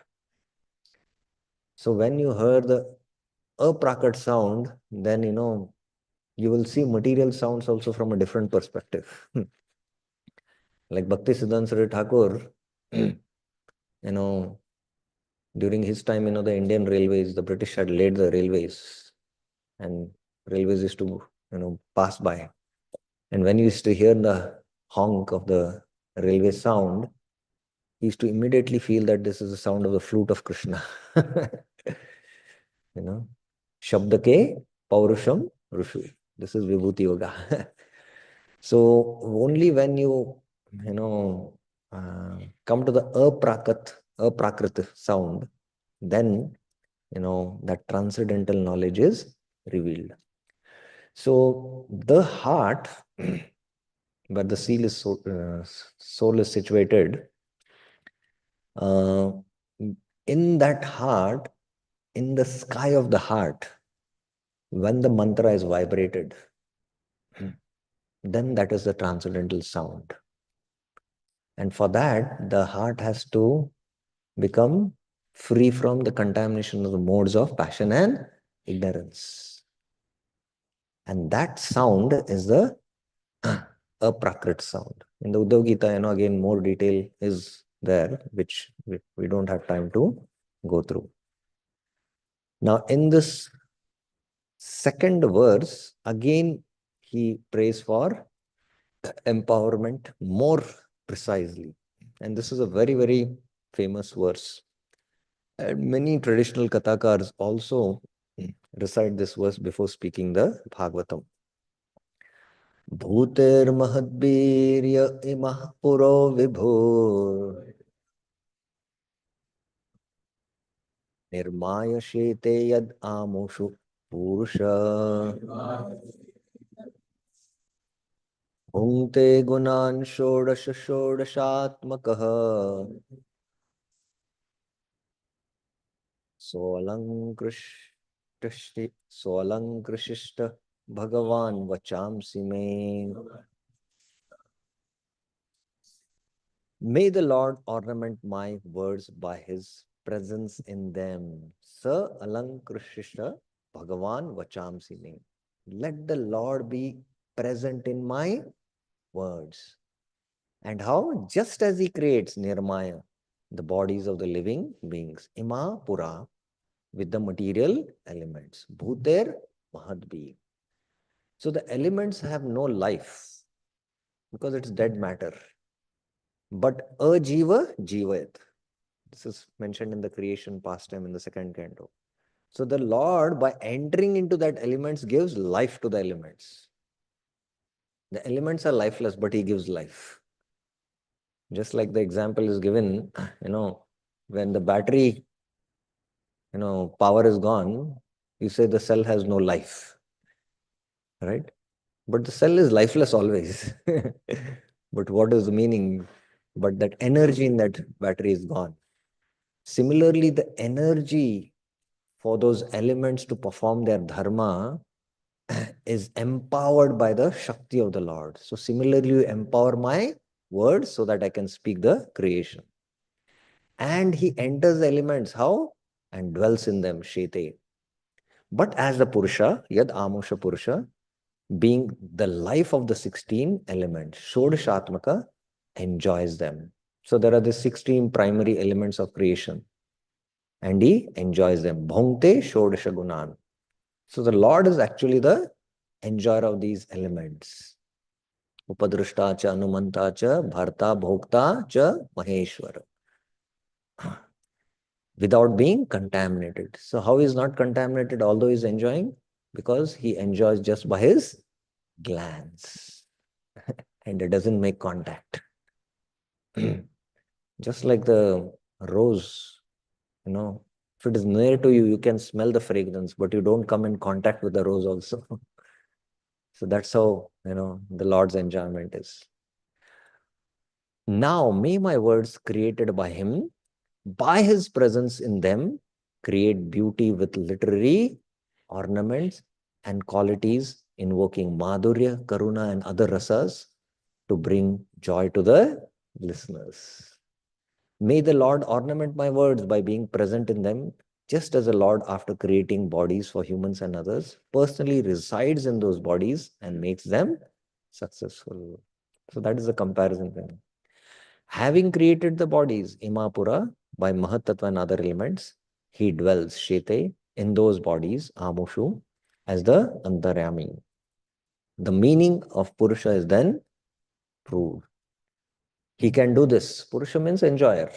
So when you hear the aprakat sound, then you will see material sounds also from a different perspective. Like Bhakti Siddhanta Saraswati Thakur, during his time, the Indian railways, the British had laid the railways, and railways used to, pass by. And when you used to hear the honk of the railway sound, he used to immediately feel that this is the sound of the flute of Krishna. Shabdake Paurusham Rushu. This is Vibhuti Yoga. So only when you, come to the aprakrit sound, then, that transcendental knowledge is revealed. So the heart, where the soul is situated, in that heart, in the sky of the heart, when the mantra is vibrated, then that is the transcendental sound. And for that, the heart has to become free from the contamination of the modes of passion and ignorance. And that sound is the aprakrit sound. In the Uddhav Gita, again, more detail is there, which we don't have time to go through. Now, in this second verse, again, he prays for empowerment more precisely. And this is a very, very famous verse. And many traditional Kathakars also recite this verse before speaking the Bhagavatam. Bhuter mahadbirya imah puro vibhur nirmaya shete yad amushu purusha bhunte gunan shodasha shodashatmakah Swalankrushishta Bhagavan Vachamsi me. May the Lord ornament my words by his presence in them. Sa Alankrushishta Bhagavan Vachamsi me. Let the Lord be present in my words. And how? Just as he creates Nirmaya, the bodies of the living beings, Ima Pura, with the material elements. Bhuter Mahadbi. So the elements have no life because it's dead matter. But ajiva jivayat. This is mentioned in the creation pastime in the second canto. So the Lord, by entering into that elements, gives life to the elements. The elements are lifeless, but he gives life. Just like the example is given, when the battery, power is gone, you say the cell has no life, right? But the cell is lifeless always. But what is the meaning? But that energy in that battery is gone. Similarly, the energy for those elements to perform their dharma is empowered by the Shakti of the Lord. So similarly, you empower my words so that I can speak the creation. And he enters the elements. How? And dwells in them, Shete. But as the Purusha, Yad Amusha Purusha, being the life of the 16 elements, Shodashatmaka enjoys them. So there are the 16 primary elements of creation and he enjoys them. Bhongte Shodashagunan. So the Lord is actually the enjoyer of these elements. Upadrushta cha Anumanta cha Bharta Bhokta cha Maheshwara. Without being contaminated. So how is not contaminated although he's enjoying? Because he enjoys just by his glance. And it doesn't make contact. Just like the rose, if it is near to you, you can smell the fragrance, but you don't come in contact with the rose also. So that's how, the Lord's enjoyment is. Now, may my words created by him, by his presence in them, create beauty with literary ornaments and qualities, invoking Madhurya, Karuna, and other rasas to bring joy to the listeners. May the Lord ornament my words by being present in them, just as the Lord, after creating bodies for humans and others, personally resides in those bodies and makes them successful. So that is the comparison then. Having created the bodies, Imapura, by Mahatattva and other elements, he dwells, Shete, in those bodies, Amushu, as the Antaryami. The meaning of Purusha is then proved. He can do this. Purusha means enjoyer.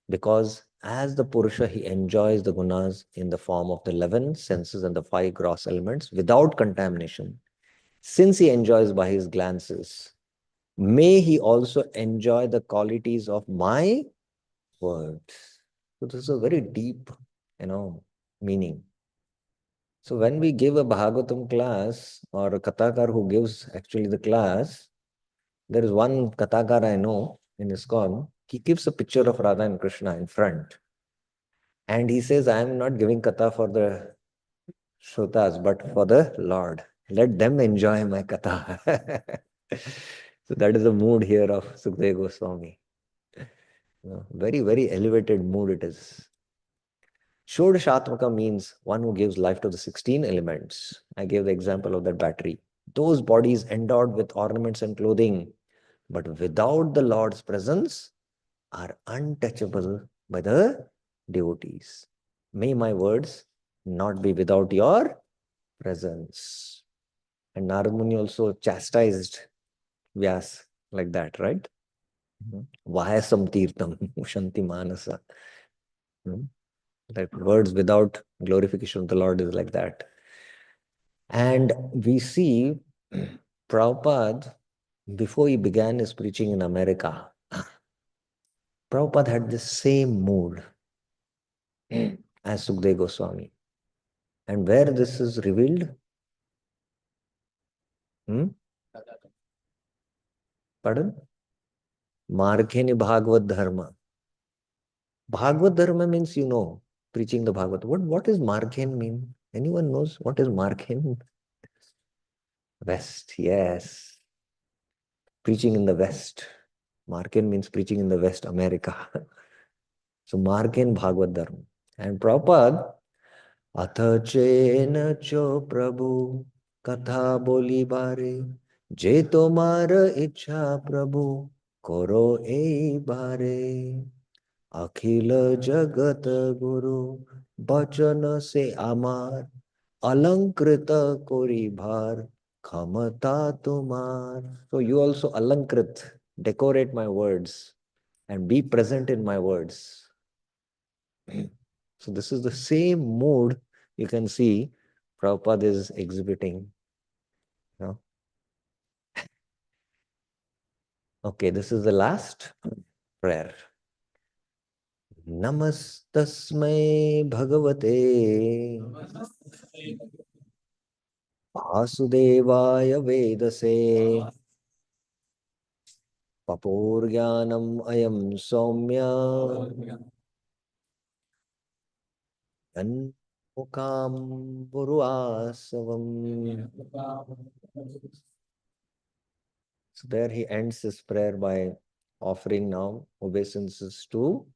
Because as the Purusha, he enjoys the gunas in the form of the 11 senses and the 5 gross elements without contamination. Since he enjoys by his glances, may he also enjoy the qualities of my words. So this is a very deep, meaning. So when we give a Bhagavatam class or a Kathakar who gives actually the class, there is one Kathakar I know in ISKCON, he keeps a picture of Radha and Krishna in front. And he says, I am not giving katha for the Shrotas, but for the Lord. Let them enjoy my katha. So that is the mood here of Sukadeva Goswami. Very, very elevated mood it is. Shodashatmaka means one who gives life to the 16 elements. I gave the example of that battery. Those bodies endowed with ornaments and clothing, but without the Lord's presence, are untouchable by the devotees. May my words not be without your presence. And Narad Muni also chastised Vyas like that, right? Vayasam tirtam shanti manasa. That words without glorification of the Lord is like that. And we see Prabhupada, before he began his preaching in America, Prabhupada had the same mood as Sukadeva Goswami. And where this is revealed? Hmm? Pardon? Markheni Bhagavad Dharma. Bhagavad Dharma means, preaching the Bhagavad. What is Markhen mean? Anyone knows what is Markhen? West, yes. Preaching in the West. Markhen means preaching in the West, America. So Markhen Bhagavad Dharma. And Prabhupada, Atha chena cho Prabhu katha boli bare je tomar ichha Prabhu koro ei bare अखिल जगत गुरु बचन से अमार अलंकृत कोरी भार क्षमता तुम्हार. So you also alankrit, decorate my words and be present in my words. So this is the same mood you can see Prabhupada is exhibiting. You know? Okay, this is the last prayer. Namastasmai Bhagavate वासुदेवाय वेदसे पपोर्ज्ञानम् अयं सौम्य तन्मुखां पुरुआसवम्. So there he ends his prayer by offering now obeisances to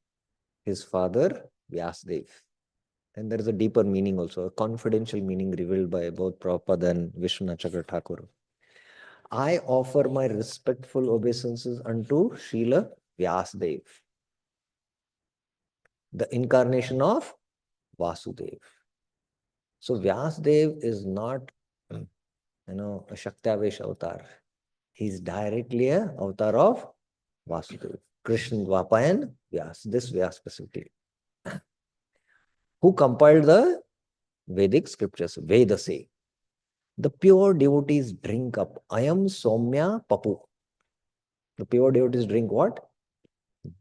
his father Vyasdev. And there is a deeper meaning also, a confidential meaning revealed by both Prabhupada and Vishwanath Chakra Thakur. I offer my respectful obeisances unto Srila Vyasdev, the incarnation of Vasudev. So Vyasdev is not, a Shaktavesh avatar. He's directly a avatar of Vasudev. Krishna, Dwapayan, Vyas, this Vyas specifically. Who compiled the Vedic scriptures, Vedase. The pure devotees drink up. Ayam Somya Papu. The pure devotees drink what?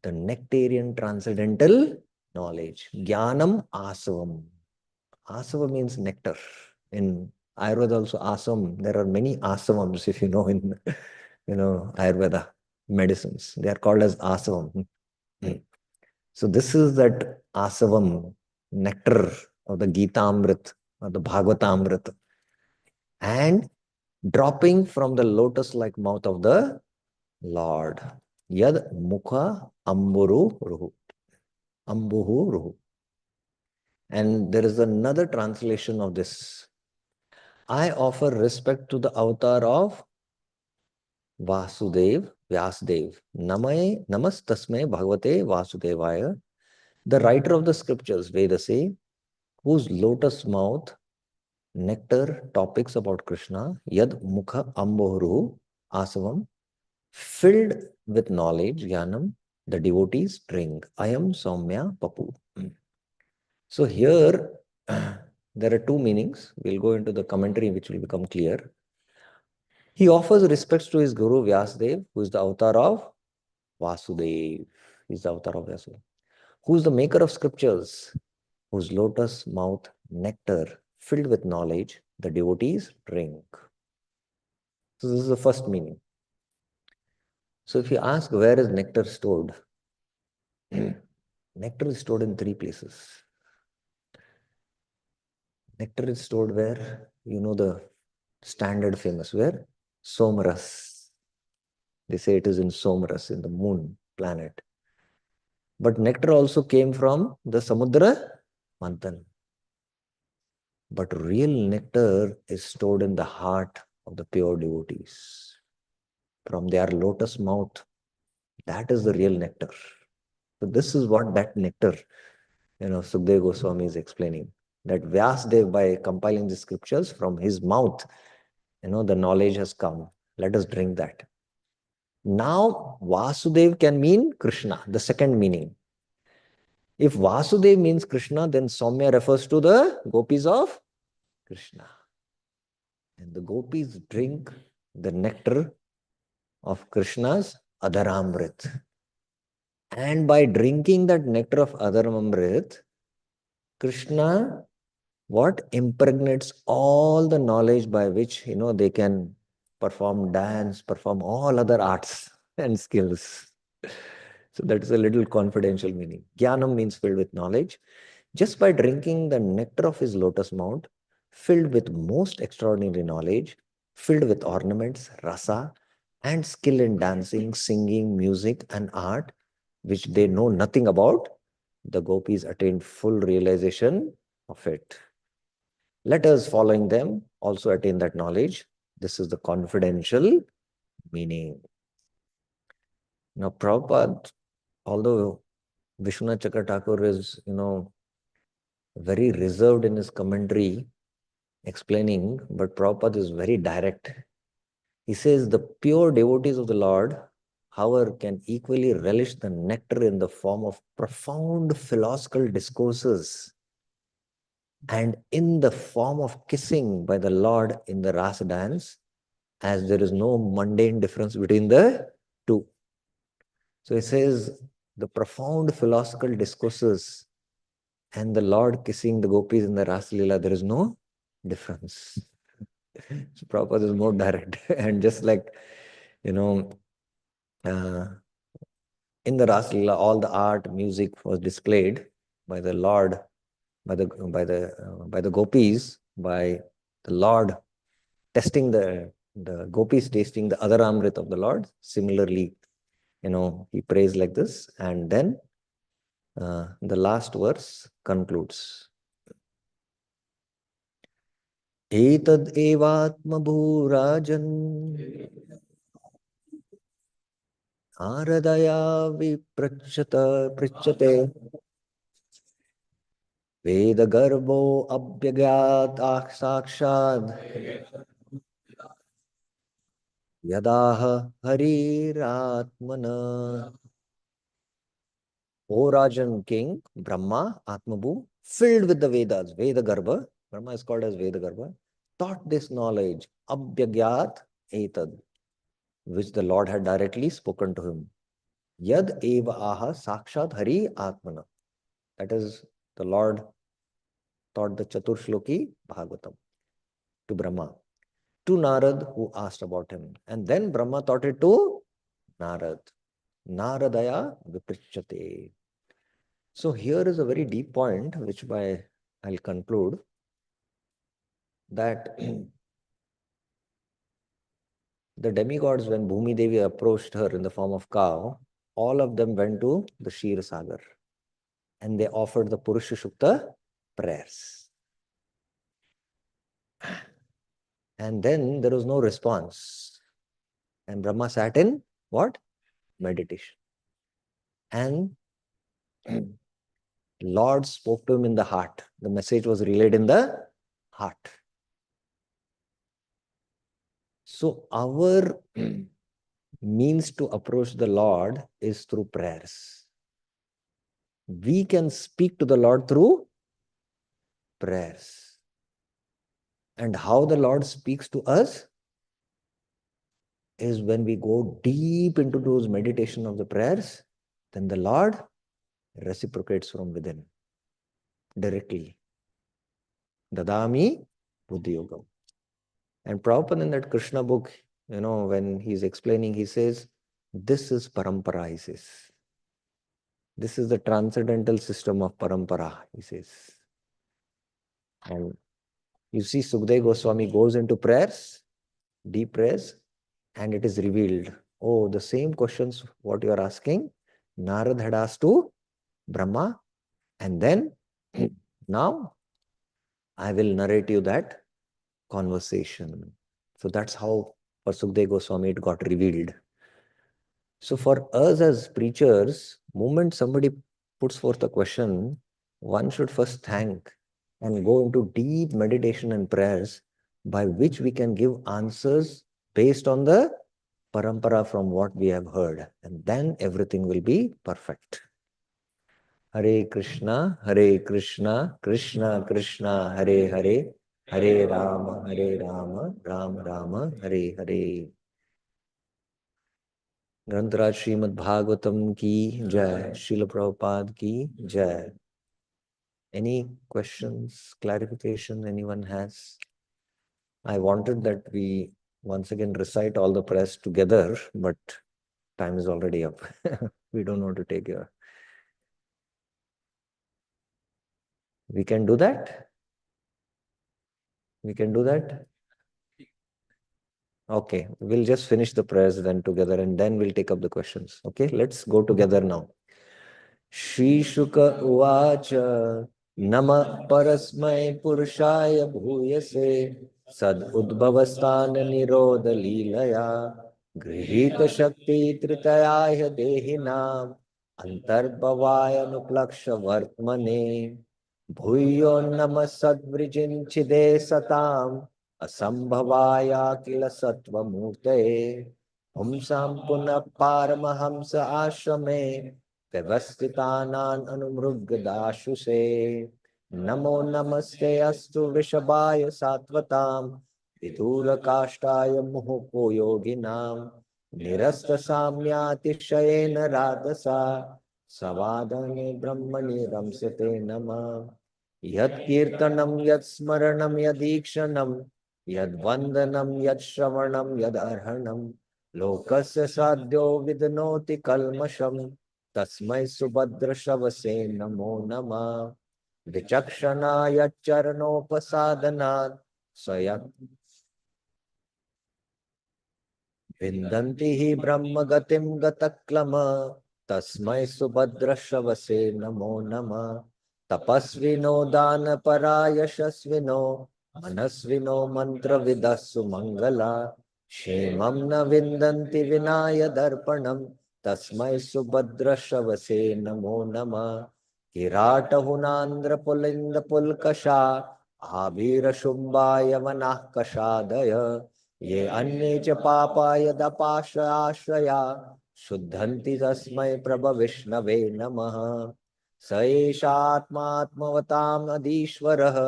The nectarian transcendental knowledge. Jnanam Asavam. Asava means nectar. In Ayurveda also asam. There are many asavams, if you know, in Ayurveda medicines. They are called as asavam. So this is that asavam, nectar of the Gita Amrit or the Bhagavata Amrit, and dropping from the lotus-like mouth of the Lord. Yad mukha amburu ruhu. Ambuhu ruhu. And there is another translation of this. I offer respect to the avatar of Vasudev, Vyasdev. Namastasme Bhagavate Vasudevaya. The writer of the scriptures, Vedase, whose lotus mouth, nectar, topics about Krishna, Yad Mukha Ambohru, Asavam, filled with knowledge, Jnanam, the devotees drink. Ayam Saumya Papu. So here, there are two meanings. We'll go into the commentary which will become clear. He offers respects to his Guru Vyasdev, who is the avatar of Vasudev. He is the avatar of Vasudev. Who is the maker of scriptures, whose lotus mouth nectar filled with knowledge the devotees drink. So this is the first meaning. So if you ask where is nectar stored, nectar is stored in three places. Nectar is stored where? You know the standard famous where? Somras. They say it is in Somras, in the moon planet. But nectar also came from the Samudra Manthan. But real nectar is stored in the heart of the pure devotees. From their lotus mouth, that is the real nectar. So this is what that nectar, Sukadeva Goswami is explaining. That Vyasdev, by compiling the scriptures from his mouth, the knowledge has come. Let us drink that. Now, Vasudev can mean Krishna, the second meaning. If Vasudev means Krishna, then Soumya refers to the gopis of Krishna. And the gopis drink the nectar of Krishna's Adharamrit. And by drinking that nectar of Adharamrit, Krishna what impregnates all the knowledge by which they can perform dance, perform all other arts and skills. So that is a little confidential meaning. Jnanam means filled with knowledge. Just by drinking the nectar of his lotus mount, filled with most extraordinary knowledge, filled with ornaments, rasa, and skill in dancing, singing, music, and art, which they know nothing about, the gopis attained full realization of it. Let us, following them, also attain that knowledge. This is the confidential meaning. Now, Prabhupada, although Vishwanath Chakra Thakur is, very reserved in his commentary, explaining, but Prabhupada is very direct. He says the pure devotees of the Lord, however, can equally relish the nectar in the form of profound philosophical discourses and in the form of kissing by the Lord in the Rasa dance, as there is no mundane difference between the two. So he says the profound philosophical discourses and the Lord kissing the gopis in the Rasa Leela, there is no difference. So Prabhupada is more direct. And just like, you know, uh, in the Rasa Leela, all the art, music was displayed by the Lord, by the gopis, by the Lord testing the gopis tasting the other amrit of the Lord. Similarly, he prays like this, and then the last verse concludes. Etad evatma bhurajan aradaya pritchate veda garbo abhyagat sakshad yadaha hariratmana. O Rajan King, Brahma, Atmabhu, filled with the Vedas, Veda Garbha, Brahma is called as Veda Garbha, taught this knowledge, Abhyagyat Etad, which the Lord had directly spoken to him. Yad eva aha sakshat hari atmana. That is, the Lord taught the Chaturshloki Bhagavatam to Brahma, to Narad, who asked about him. And then Brahma taught it to Narad. Naradaya Viprichyate. So here is a very deep point, which I'll conclude that the demigods, when Bhumi Devi approached her in the form of cow, all of them went to the Shir Sagar and they offered the Purusha Shukta prayers. And then there was no response. And Brahma sat in what? Meditation. And Lord spoke to him in the heart. The message was relayed in the heart. So our means to approach the Lord is through prayers. We can speak to the Lord through prayers. And how the Lord speaks to us is when we go deep into those meditation of the prayers, then the Lord reciprocates from within directly. Dadami Buddhi Yogam. And Prabhupada in that Krishna book, when he's explaining, he says, this is parampara, he says. This is the transcendental system of parampara, he says. And you see, Sukadeva Goswami goes into prayers, deep prayers, and it is revealed. Oh, the same questions what you are asking, Narad had asked to Brahma, and then now I will narrate you that conversation. So that's how for Sukadeva Goswami it got revealed. So for us as preachers, moment somebody puts forth a question, one should first thank and go into deep meditation and prayers by which we can give answers based on the parampara from what we have heard, and then everything will be perfect. Hare Krishna, Krishna Krishna, Hare Hare, Hare Rama, Rama Rama, Hare Hare. ग्रंथराज Shrimad Bhagavatam की जय, श्रील प्रभुपाद की जय. Any questions, clarification anyone has? I wanted that we once again recite all the prayers together, but time is already up. We don't want to take your. We can do that? We can do that? Okay, we'll just finish the prayers then together and then we'll take up the questions. Okay, let's go together now. श्रीशुक उवाच नमः परस्मै पुरुषाय भूयसे सदुद्भवस्थान निरोध लीलया गृहीत शक्ति त्रितयाय देहिनाम् अंतर्भवायनुप्लक्ष वर्त्मने भूयो नमः सद्वृजिञ्चिदे सताम् असंभवाय किल सत्त्वमूर्तये पुंसां पुनः पारमहंस आश्रमे व्यवस्थितानान् अनुमृग्यदाशुषे नमो नमस्ते अस्तु वृषभाय सात्वतां विदूरकाष्ठाय मुहुको योगिनां निरस्तसाम्यातिशयेन राधसा सवादने ब्रह्मणि रंसते नमः यत्कीर्तनं यत्स्मरणं यदीक्षणं यद्वन्दनं यत्श्रवणं यदर्हणं लोकस्य साध्यो विदनोति कल्मषम् तस्मै सुभद्रशवसे नमो नमः विचक्षणाय चरणोपसादनात् स्वयं विन्दन्ति हि ब्रह्मगतिं गतक्लम तस्मै सुभद्रशवसे नमो नमः तपस्विनो दानपरायशस्विनो मनस्विनो मन्त्रविदः सुमङ्गला क्षेमं न विन्दन्ति विनाय दर्पणम् तस्मै सुभद्रशवसे नमो नमः किराटहुनान्द्रपुलिन्दपुल्कषा आभीरशुम्बाय वनाः कषादय ये अन्ये च पापाय दपाश्रया शुद्धन्ति तस्मै प्रभविष्णवे नमः स एषात्मात्मवताम् अधीश्वरः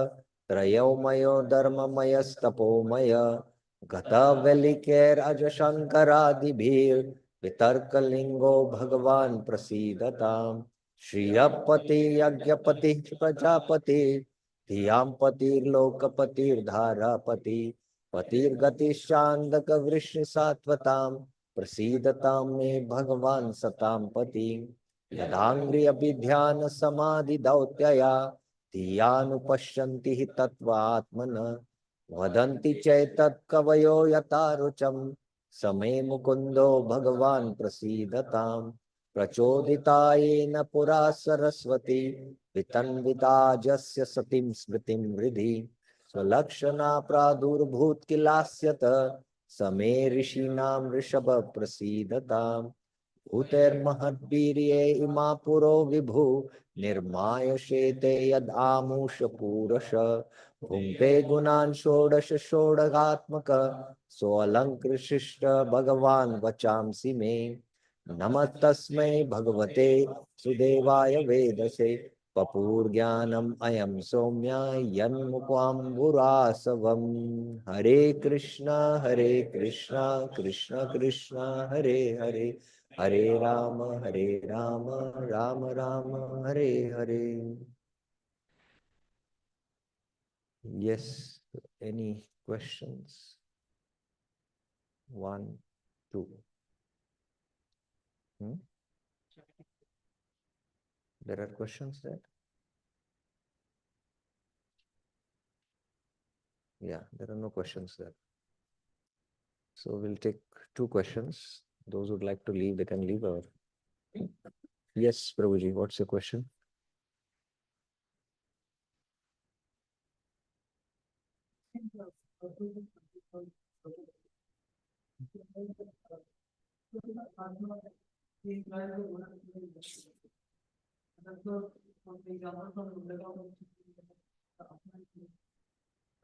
त्रयोमयो धर्ममयस्तपोमय गतवलिकेरजशङ्करादिभिर्वितर्कलिङ्गो भगवान् प्रसीदताम् श्रियपति यज्ञपति प्रजापति धियां पतिर्लोकपतिर्धारापति पतिर्गतिश्चान्दक वृष्णिसात्वतां प्रसीदतां मे भगवान् सतां पति यदाङ्घ्रि समाधि दौत्यया धियानुपश्यन्ति हि तत्त्वात्मनः वदन्ति चैतत् कवयो यथा रुचं समे मुकुन्दो भगवान् प्रसीदताम् प्रचोदितायेन पुरा सरस्वती वितन्विताजस्य सतीं स्मृतिं हृदि स्वलक्षणा प्रादुर्भूत किलास्यत समे ऋषीणां ऋषभ प्रसीदताम् भूतेर्महद्वीर्ये इमा पुरो विभु निर्माय शेते यदामुष पूरश भुङ्क्ते गुणान् षोडश षोडगात्मक सोऽलङ्कृशिष्ट भगवान् वचांसि मे नमः तस्मै भगवते सुदेवाय वेदसे पपूर्ज्ञानम् अयं सौम्या यन्मुखाम्बुरासवम् हरे Krishna Krishna Krishna Hare Hare Hare Ram Ram Ram Hare Hare. Yes, any questions? One, two. There are questions there? Yeah, there are no questions there. So we'll take two questions. Those who'd like to leave, they can leave. Or yes, Prabhuji, what's your question?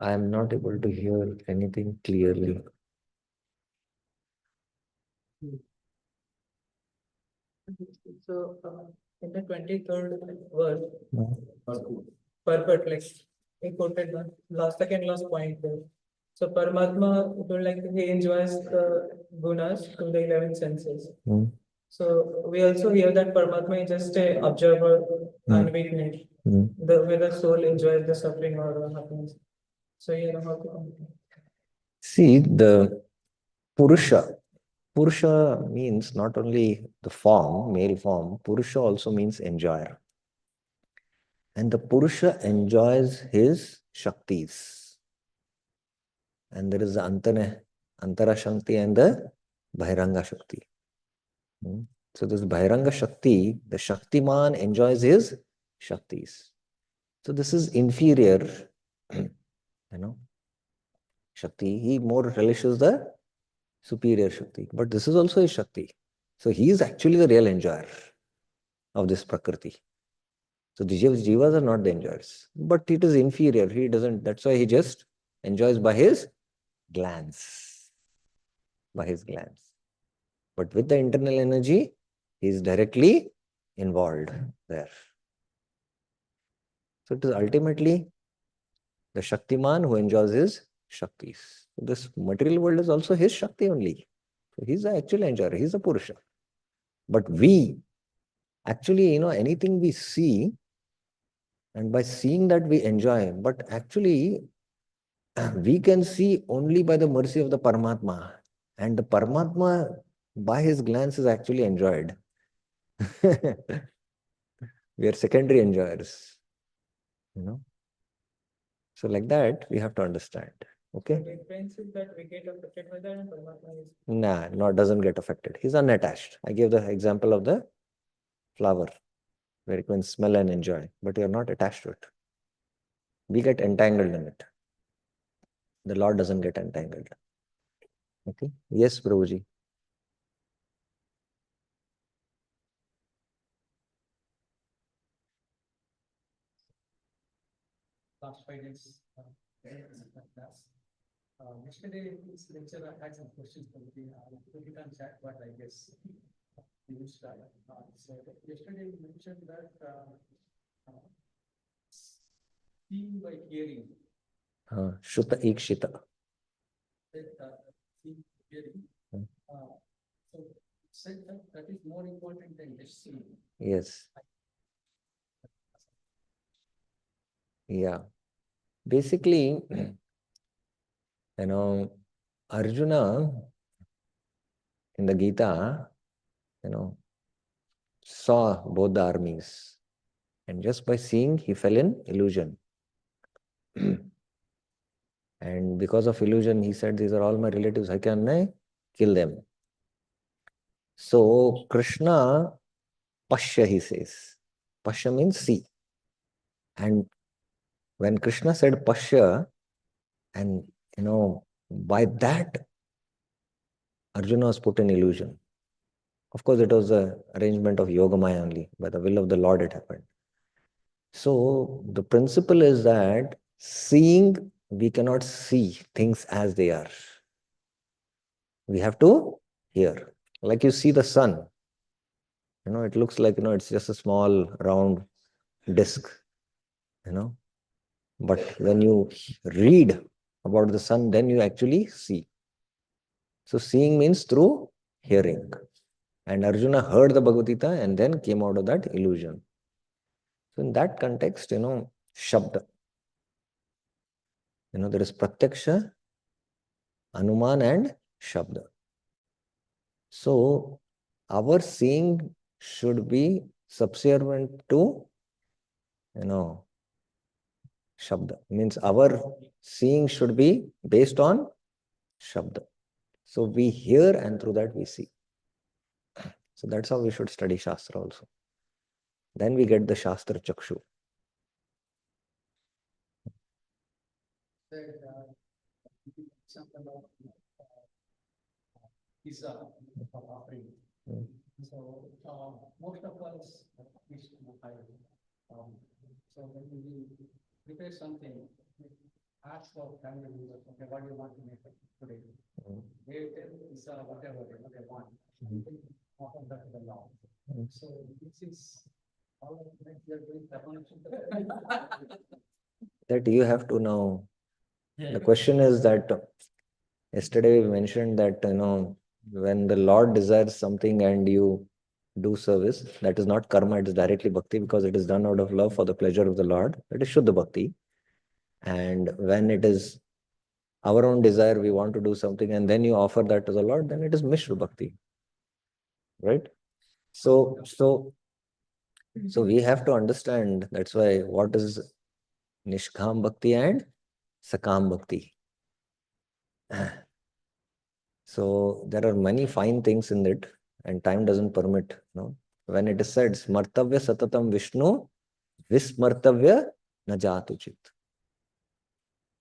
I am not able to hear anything clearly. So, in the 23rd verse, purport, like he quoted the second last point there. So, Paramatma, told like he enjoys the gunas through the 11 senses. So, we also hear that Paramatma is just a observer and witness, the way the soul enjoys the suffering or the happiness. So, you know how to compare. See, the Purusha. Purusha means not only the form, male form, Purusha also means enjoyer. And the Purusha enjoys his Shaktis. And there is the Antara Shakti and the Bhairanga Shakti. So this Bhairanga Shakti, the Shaktiman enjoys his Shaktis. So this is inferior, Shakti. He more relishes the superior Shakti. But this is also his Shakti. So he is actually the real enjoyer of this Prakriti. So the jivas are not the enjoyers. But it is inferior. He doesn't, that's why he just enjoys by his glands. By his glands. But with the internal energy, he is directly involved there. So it is ultimately the Shaktiman who enjoys his Shaktis. So this material world is also his Shakti only. So he's the actual enjoyer. He's a Purusha. But we, actually, anything we see, and by seeing that we enjoy, but actually we can see only by the mercy of the Paramatma. And the Paramatma, by his glance, is actually enjoyed. We are secondary enjoyers. So like that, we have to understand. Okay? The difference is that we get affected by that and Paramatma is. Nah, not doesn't get affected. He's unattached. I gave the example of the flower, where you can smell and enjoy, but you're not attached to it. We get entangled in it. The Lord doesn't get entangled. Okay? Yes, Prabhuji. Last 5 days. Class. Yesterday, in this lecture, I had some questions for the put it on chat, but I guess we will start. So yesterday you mentioned that seeing by hearing. Shuta Ikshita. Seeing hearing. So said that is more important than just seeing. Yes. Yeah. Basically, Arjuna in the Gita, saw both the armies. And just by seeing, he fell in illusion. And because of illusion, he said, these are all my relatives. How can I kill them? So Krishna, Pashya, he says. Pashya means see. And when Krishna said Pashya, and by that, Arjuna was put in illusion. Of course, it was an arrangement of Yogamaya only. By the will of the Lord, it happened. So the principle is that seeing, we cannot see things as they are. We have to hear. Like you see the sun. It looks like, it's just a small round disc. But when you read about the sun, then you actually see. So seeing means through hearing. And Arjuna heard the Bhagavad Gita and then came out of that illusion. So in that context, Shabda. There is Pratyaksha, Anuman and Shabda. So our seeing should be subservient to, Shabda. Means our seeing should be based on Shabda. So we hear and through that we see. So that's how we should study Shastra also. Then we get the Shastra Chakshu. Pizza offering. So most of us is so when we prepare something, ask our family members, okay, what do you want to make today? They tell pizza, whatever they want. That you have to know. The question is that yesterday we mentioned that, when the Lord desires something and you do service, that is not karma, it is directly bhakti because it is done out of love for the pleasure of the Lord. That is Shuddha Bhakti. And when it is our own desire, we want to do something, and then you offer that to the Lord, then it is Mishra Bhakti. Right? So we have to understand, that's why what is Nishkam Bhakti and Sakam Bhakti. So there are many fine things in it, and time doesn't permit. When it is said, Smartavya Satatam Vishnu, Vismartavya Najatuchit.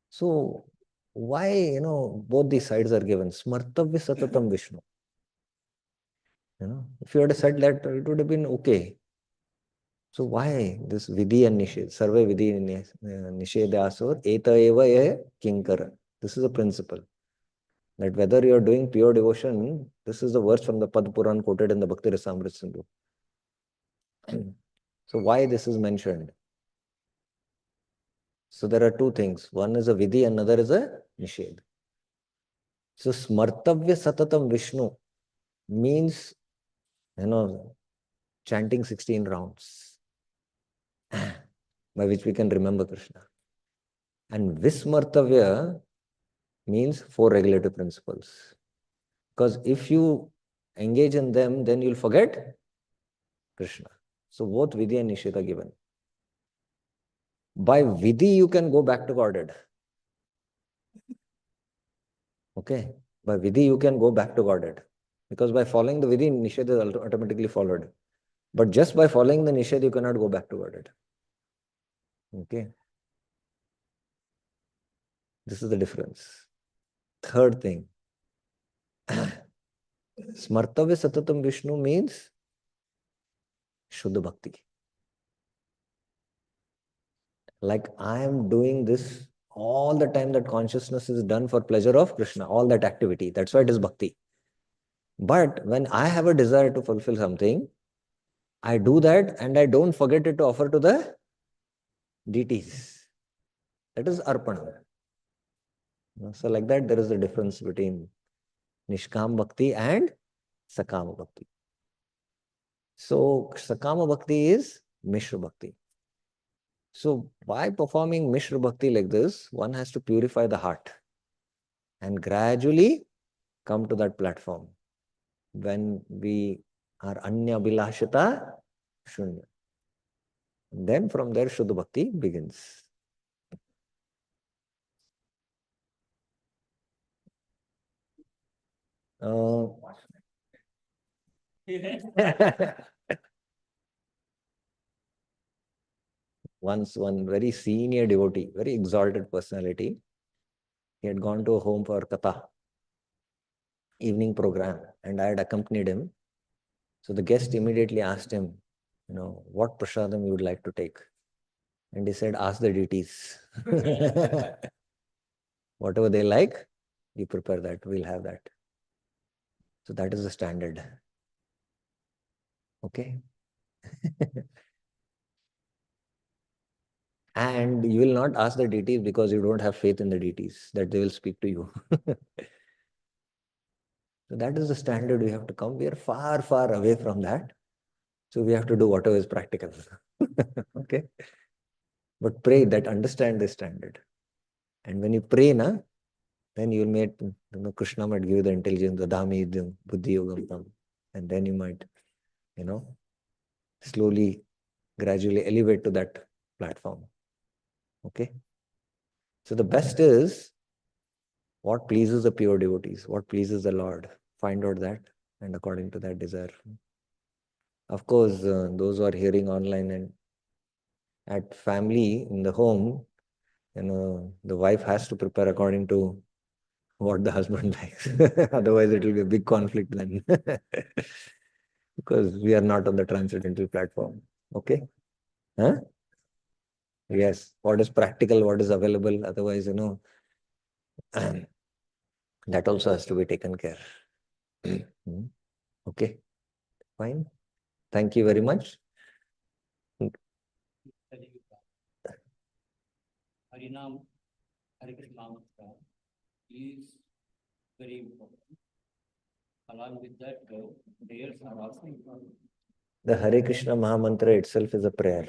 So why, both these sides are given? Smartavya Satatam Vishnu. If you had said that, it would have been okay. So why this Vidhi and Nished? Sarve Vidhi Nishedasur Eta Eva Ye Kinkara. This is a principle. That whether you are doing pure devotion, this is the verse from the Pad Puran quoted in the Bhakti Rasamrita Sindhu. So why this is mentioned? So there are two things. One is a Vidhi, another is a Nished. So Smartavya Satatam Vishnu means, chanting 16 rounds, by which we can remember Krishna. And Vismartavya means 4 regulative principles. Because if you engage in them, then you'll forget Krishna. So both Vidhi and Nished are given. By Vidhi, you can go back to Godhead. Okay? By Vidhi, you can go back to Godhead. Because by following the Vidhi, Nished is automatically followed. But just by following the Nished, you cannot go back to Godhead. Okay? This is the difference. Third thing. Smartavya Satatam Vishnu means Shuddha Bhakti. Like I am doing this all the time, that consciousness is done for pleasure of Krishna, all that activity. That's why it is Bhakti. But when I have a desire to fulfill something, I do that and I don't forget it to offer to the deities. That is Arpana. So like that, there is a difference between Nishkam Bhakti and Sakama Bhakti. So Sakama Bhakti is Mishra Bhakti. So by performing Mishra Bhakti like this, one has to purify the heart and gradually come to that platform when we are Anya Bilashita Shunya. Then from there Shuddha Bhakti begins. Once one very senior devotee, very exalted personality, he had gone to a home for Katha, evening program, and I had accompanied him. So the guest immediately asked him, what prasadam you would like to take? And he said, ask the deities. Whatever they like, you prepare that, we'll have that. So that is the standard. Okay? And you will not ask the deities because you don't have faith in the deities, that they will speak to you. So that is the standard we have to come. We are far, far away from that. So we have to do whatever is practical. Okay? But pray that understand this standard. And when you pray, then you will meet, Krishna might give you the intelligence, the Dhami, the Buddhi Yogam. And then you might, slowly, gradually elevate to that platform. Okay? So the best is what pleases the pure devotees, what pleases the Lord. Find out that, and according to that desire. Of course, those who are hearing online and at family in the home, the wife has to prepare according to what the husband likes. Otherwise, it will be a big conflict then. Because we are not on the transcendental platform. Okay? Huh? Yes. What is practical, what is available. Otherwise, that also has to be taken care. Okay, fine. Thank you very much. Harinam, Hare Krishna mantra is very important. Along with that, prayers are also important. The Hare Krishna Mahamantra itself is a prayer.